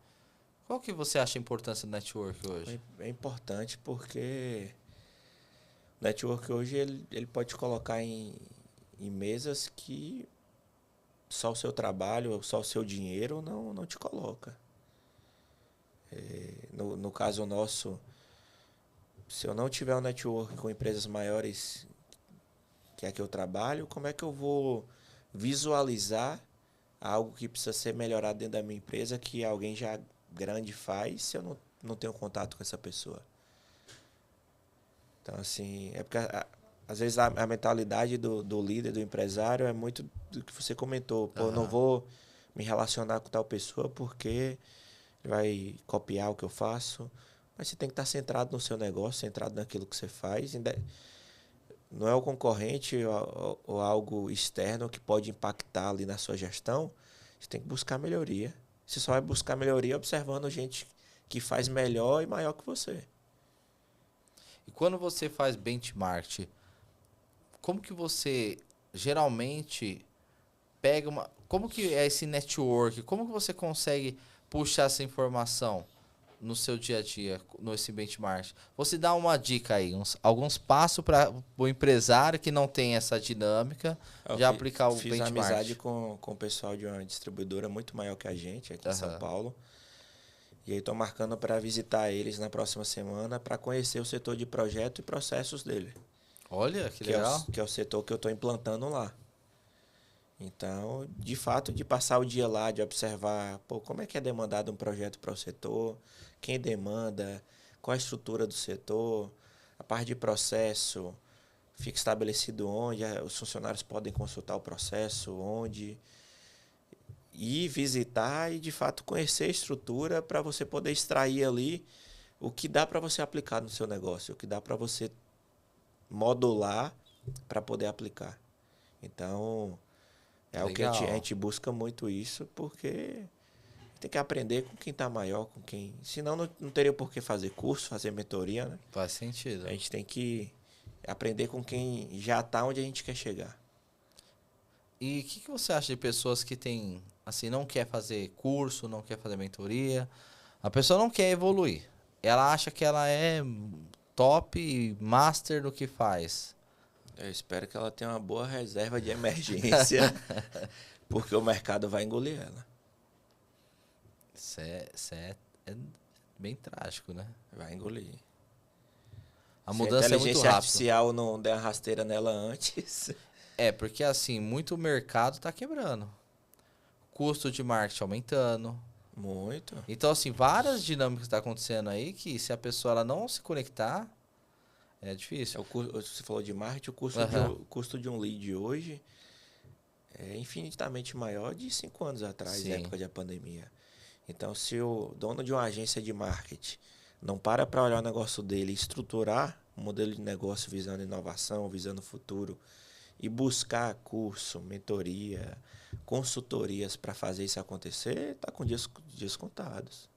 Qual que você acha a importância do network hoje? É importante porque o network hoje ele pode te colocar em mesas que só o seu trabalho, só o seu dinheiro não te coloca. No caso nosso, se eu não tiver um network com empresas maiores que é que eu trabalho, como é que eu vou visualizar algo que precisa ser melhorado dentro da minha empresa que alguém já grande faz se eu não tenho contato com essa pessoa? Então, assim, é porque às vezes a mentalidade do líder, do empresário é muito do que você comentou. Pô, eu não vou me relacionar com tal pessoa porque ele vai copiar o que eu faço. Mas você tem que estar centrado no seu negócio, centrado naquilo que você faz. Não é o concorrente ou algo externo que pode impactar ali na sua gestão. Você tem que buscar melhoria. Você só vai buscar melhoria observando gente que faz melhor e maior que você. E quando você faz benchmark, como que você geralmente pega uma... Como que é esse network? Como que você consegue puxar essa informação no seu dia a dia, nesse benchmark? Você dá uma dica aí, alguns passos para o empresário que não tem essa dinâmica de aplicar o fiz benchmark. amizade com o pessoal de uma distribuidora muito maior que a gente, aqui em São Paulo. E aí estou marcando para visitar eles na próxima semana para conhecer o setor de projeto e processos dele. Olha, que legal. Que é o setor que eu estou implantando lá. Então, de fato, de passar o dia lá, de observar, pô, como é que é demandado um projeto para o setor, quem demanda, qual a estrutura do setor, a parte de processo, fica estabelecido onde os funcionários podem consultar o processo, onde, e visitar e, de fato, conhecer a estrutura para você poder extrair ali o que dá para você aplicar no seu negócio, o que dá para você modular para poder aplicar. Então... é algo que a gente busca muito isso, porque tem que aprender com quem está maior, com quem... Senão não teria por que fazer curso, fazer mentoria, né? Faz sentido. A gente tem que aprender com quem já está onde a gente quer chegar. E o que você acha de pessoas que tem, assim, não quer fazer curso, não quer fazer mentoria? A pessoa não quer evoluir. Ela acha que ela é top, master do que faz. Eu espero que ela tenha uma boa reserva de emergência, porque o mercado vai engolir ela. Isso é bem trágico, né? Vai engolir. A mudança é muito rápida. Se a inteligência artificial não der uma rasteira nela antes... É, porque assim, muito mercado tá quebrando. Custo de marketing aumentando. Muito. Então, assim, várias dinâmicas estão acontecendo aí que se a pessoa ela não se conectar... é difícil. Você falou de marketing, o custo de um lead hoje é infinitamente maior de 5 anos atrás, na época da pandemia. Então, se o dono de uma agência de marketing não para olhar o negócio dele e estruturar um modelo de negócio visando inovação, visando o futuro, e buscar curso, mentoria, consultorias para fazer isso acontecer, está com dias contados.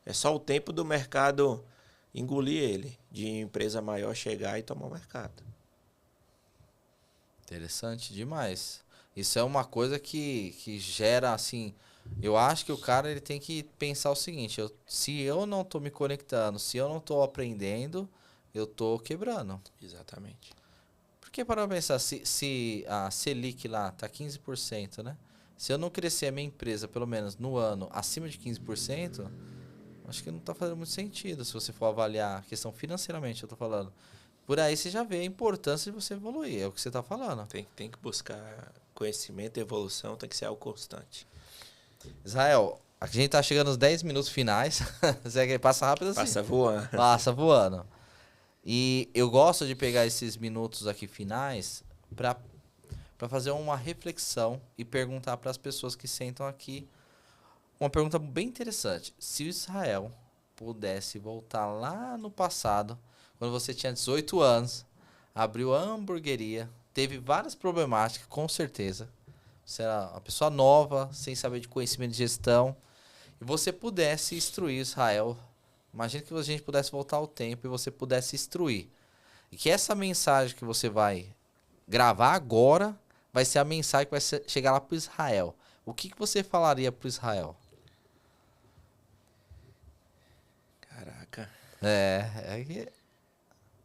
É só o tempo do mercado... engolir ele, de empresa maior chegar e tomar o mercado. Interessante demais. Isso é uma coisa que gera, assim... Eu acho que o cara ele tem que pensar o seguinte... se eu não tô me conectando, se eu não tô aprendendo, eu tô quebrando. Exatamente. Porque para pensar, se a Selic lá tá 15%, né? Se eu não crescer a minha empresa, pelo menos no ano, acima de 15%... acho que não está fazendo muito sentido se você for avaliar a questão financeiramente, eu tô falando. Por aí você já vê a importância de você evoluir, é o que você está falando. Tem que buscar conhecimento e evolução, tem que ser algo constante. Israel, a gente tá chegando nos 10 minutos finais. Passa rápido assim. Passa voando. Passa voando. E eu gosto de pegar esses minutos aqui finais para fazer uma reflexão e perguntar para as pessoas que sentam aqui uma pergunta bem interessante. Se o Israel pudesse voltar lá no passado, quando você tinha 18 anos, abriu a hamburgueria, teve várias problemáticas, com certeza. Você era uma pessoa nova, sem saber de conhecimento de gestão, e você pudesse instruir Israel. Imagina que a gente pudesse voltar ao tempo e você pudesse instruir. E que essa mensagem que você vai gravar agora vai ser a mensagem que vai chegar lá para o Israel. O que você falaria para o Israel? Caraca. É.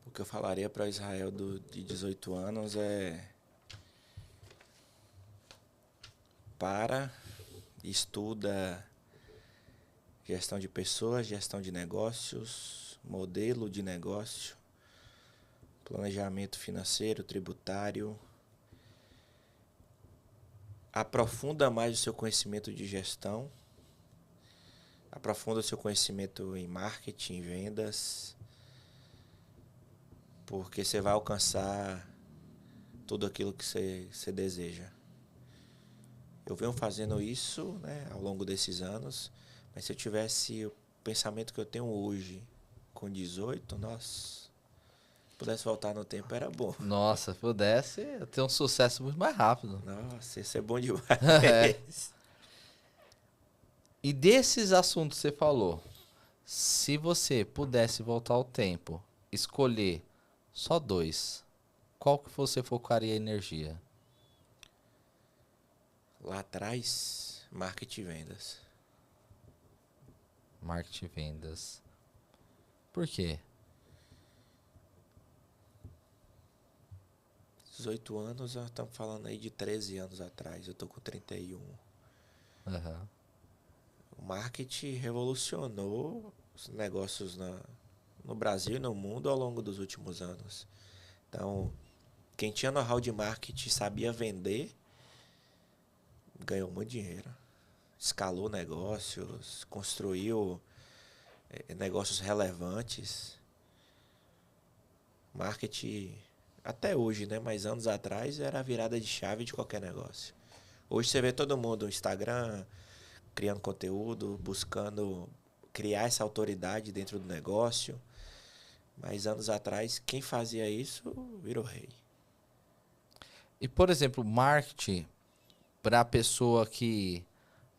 O que eu falaria para Israel de 18 anos é... estuda gestão de pessoas, gestão de negócios, modelo de negócio, planejamento financeiro, tributário. Aprofunda mais o seu conhecimento de gestão. Aprofunda o seu conhecimento em marketing, em vendas. Porque você vai alcançar tudo aquilo que você deseja. Eu venho fazendo isso, né, ao longo desses anos. Mas se eu tivesse o pensamento que eu tenho hoje, com 18, nossa, se pudesse voltar no tempo era bom. Nossa, se pudesse, eu ter um sucesso muito mais rápido. Nossa, isso é bom demais. É. E desses assuntos que você falou, se você pudesse voltar ao tempo, escolher só 2, qual que você focaria a energia? Lá atrás, marketing e vendas. Marketing e vendas. Por quê? 18 anos, nós estamos falando aí de 13 anos atrás. Eu tô com 31. Uhum. O marketing revolucionou os negócios no Brasil e no mundo ao longo dos últimos anos. Então, quem tinha know-how de marketing sabia vender, ganhou muito dinheiro. Escalou negócios, construiu negócios relevantes. Marketing, até hoje, né? Mas anos atrás era a virada de chave de qualquer negócio. Hoje você vê todo mundo no Instagram, criando conteúdo, buscando criar essa autoridade dentro do negócio. Mas anos atrás, quem fazia isso virou rei. E, por exemplo, marketing para a pessoa que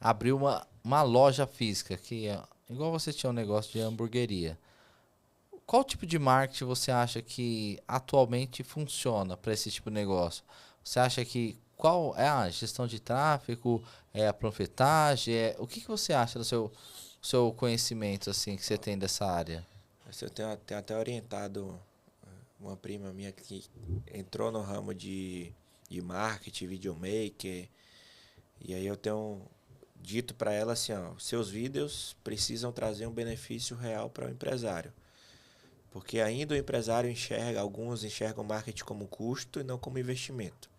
abriu uma loja física, que é igual você tinha um negócio de hamburgueria. Qual tipo de marketing você acha que atualmente funciona para esse tipo de negócio? Você acha que qual é a gestão de tráfego, é a panfletagem, o que você acha do seu conhecimento assim que você tem dessa área? Eu tenho até orientado uma prima minha que entrou no ramo de marketing, videomaker. E aí eu tenho dito para ela assim, ó, seus vídeos precisam trazer um benefício real para o empresário. Porque ainda o empresário alguns enxergam o marketing como custo e não como investimento.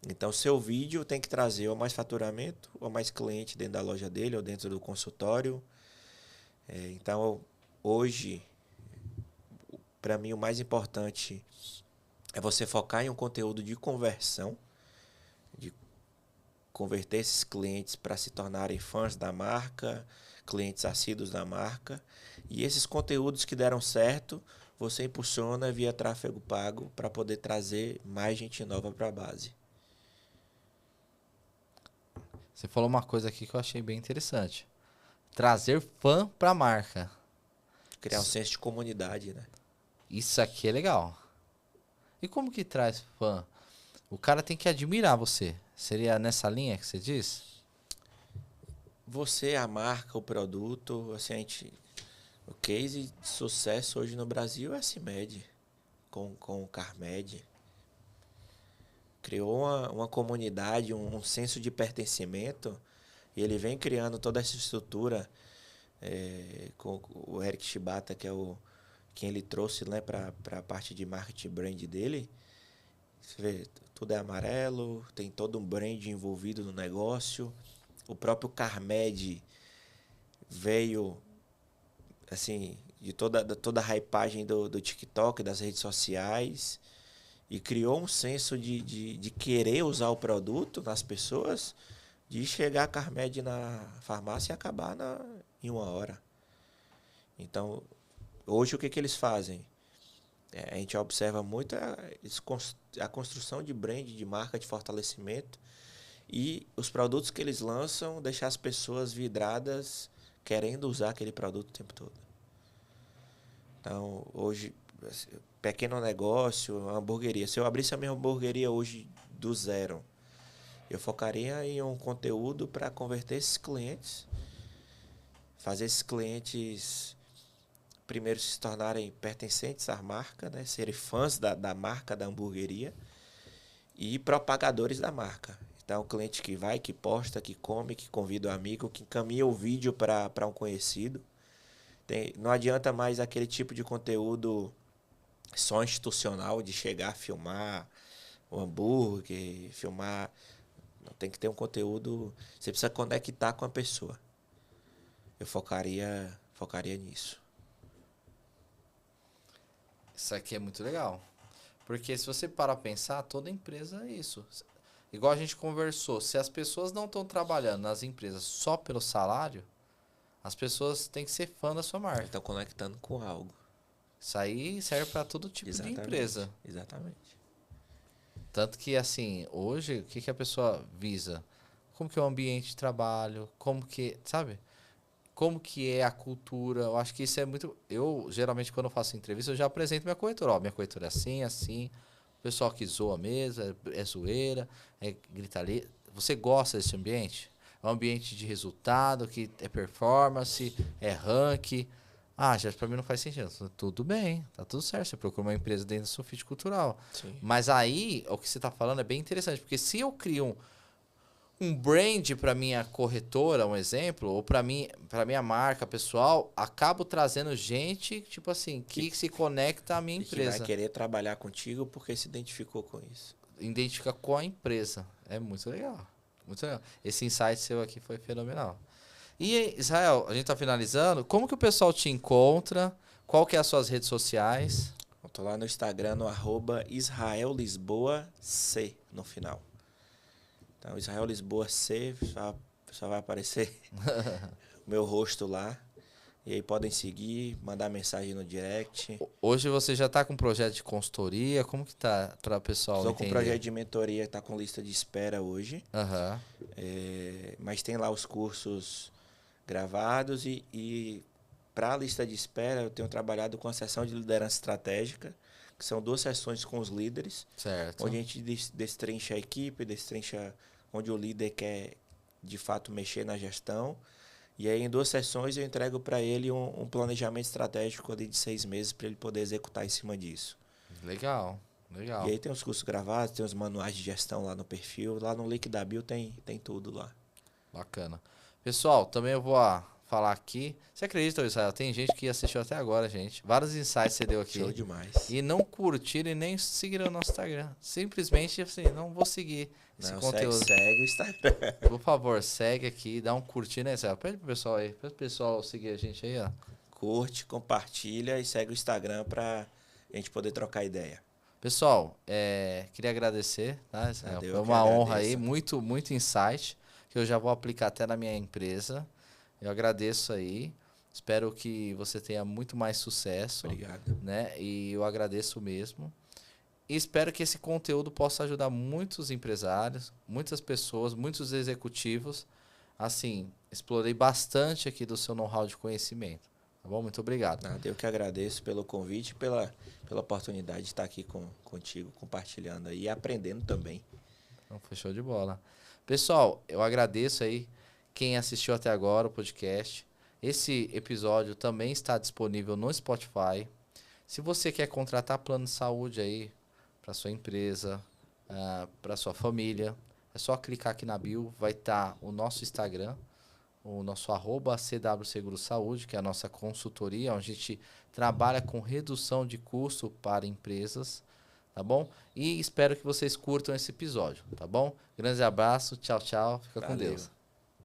Então, seu vídeo tem que trazer ou mais faturamento, ou mais cliente dentro da loja dele, ou dentro do consultório. Então, hoje, para mim, o mais importante é você focar em um conteúdo de conversão, de converter esses clientes para se tornarem fãs da marca, clientes assíduos da marca. E esses conteúdos que deram certo, você impulsiona via tráfego pago para poder trazer mais gente nova para a base. Você falou uma coisa aqui que eu achei bem interessante. Trazer fã para a marca. Criar um senso de comunidade, né? Isso aqui é legal. E como que traz fã? O cara tem que admirar você. Seria nessa linha que você diz? Você, a marca, o produto, assim, o case de sucesso hoje no Brasil é a CIMED, com o Carmed. Criou uma comunidade, um senso de pertencimento, e ele vem criando toda essa estrutura com o Eric Shibata, que é quem ele trouxe, né, para a parte de marketing brand dele. Você vê, tudo é amarelo, tem todo um brand envolvido no negócio. O próprio Carmed veio, assim, toda a hypagem do TikTok, das redes sociais, e criou um senso de querer usar o produto nas pessoas, de chegar a Carmed na farmácia e acabar em 1 hora. Então, hoje o que eles fazem? A gente observa muito a construção de brand, de marca, de fortalecimento, e os produtos que eles lançam, deixar as pessoas vidradas querendo usar aquele produto o tempo todo. Então, hoje, pequeno negócio, hamburgueria. Se eu abrisse a minha hamburgueria hoje do zero, eu focaria em um conteúdo para converter esses clientes, fazer esses clientes primeiro se tornarem pertencentes à marca, né? Serem fãs da marca, da hamburgueria, e propagadores da marca. Então, o cliente que vai, que posta, que come, que convida o amigo, que encaminha o vídeo para um conhecido. Não adianta mais aquele tipo de conteúdo só institucional, de chegar a filmar o hambúrguer, filmar. Não, tem que ter um conteúdo. Você precisa conectar com a pessoa. Eu focaria nisso. Isso aqui é muito legal. Porque se você parar pra pensar, toda empresa é isso. Igual a gente conversou, se as pessoas não estão trabalhando nas empresas só pelo salário, as pessoas têm que ser fã da sua marca. Estão conectando com algo. Isso aí serve para todo tipo de empresa. Exatamente. Tanto que, assim, hoje, o que a pessoa visa? Como que é o ambiente de trabalho? Como que, sabe? Como que é a cultura? Eu acho que isso é muito... Eu, geralmente, quando eu faço entrevista, eu já apresento minha corretora. Ó, minha corretora é assim, assim. O pessoal que zoa mesmo, é zoeira, é gritaria. Você gosta desse ambiente? É um ambiente de resultado, que é performance, é ranking. Ah, já pra mim não faz sentido. Tudo bem, tá tudo certo. Você procura uma empresa dentro do seu fit cultural. Sim. Mas aí, o que você tá falando é bem interessante. Porque se eu crio um brand para minha corretora, um exemplo, ou para minha marca pessoal, acabo trazendo gente, tipo assim, que se conecta à minha empresa. Que vai querer trabalhar contigo porque se identificou com isso. Identifica com a empresa. É muito legal. Muito legal. Esse insight seu aqui foi fenomenal. E, Israel, a gente tá finalizando. Como que o pessoal te encontra? Qual que é as suas redes sociais? Eu tô lá no Instagram, no @IsraelLisboaC no final. Então, Israel Lisboa C, só vai aparecer o meu rosto lá. E aí podem seguir, mandar mensagem no direct. Hoje você já está com um projeto de consultoria? Como que tá para o pessoal Estou entender? com um projeto de mentoria, está com lista de espera hoje. Uhum. Mas tem lá os cursos gravados e para a lista de espera eu tenho trabalhado com a sessão de liderança estratégica, que são 2 sessões com os líderes, certo. onde a gente destrincha a equipe, destrincha onde o líder quer de fato mexer na gestão. E aí em 2 sessões eu entrego para ele um planejamento estratégico ali de 6 meses para ele poder executar em cima disso. Legal, legal. E aí tem os cursos gravados, tem os manuais de gestão lá no perfil, lá no link da bio tem tudo lá. Bacana. Pessoal, também eu vou falar aqui. Você acredita, Israel? Tem gente que assistiu até agora, gente. Vários insights você deu aqui. Show demais. E não curtiram e nem seguiram o nosso Instagram. Simplesmente assim, não vou seguir esse conteúdo. Segue o Instagram. Por favor, segue aqui, dá um curtir, né, Israel? Pede pro pessoal aí, pede pro pessoal seguir a gente aí, ó. Curte, compartilha e segue o Instagram pra gente poder trocar ideia. Pessoal, queria agradecer, tá, Israel? Foi uma honra aí, muito, muito insight, que eu já vou aplicar até na minha empresa. Eu agradeço aí. Espero que você tenha muito mais sucesso. Obrigado. Né? E eu agradeço mesmo. E espero que esse conteúdo possa ajudar muitos empresários, muitas pessoas, muitos executivos. Assim, explorei bastante aqui do seu know-how de conhecimento. Tá bom? Muito obrigado. Eu que agradeço pelo convite, pela oportunidade de estar aqui contigo, compartilhando aí e aprendendo também. Então, foi show de bola. Pessoal, eu agradeço aí quem assistiu até agora o podcast. Esse episódio também está disponível no Spotify. Se você quer contratar plano de saúde aí para sua empresa, para sua família, é só clicar aqui na bio, vai estar o nosso Instagram, o nosso @CW Seguro Saúde, que é a nossa consultoria, onde a gente trabalha com redução de custo para empresas, tá bom? E espero que vocês curtam esse episódio, tá bom? Grande abraço, tchau, tchau, fica com Deus.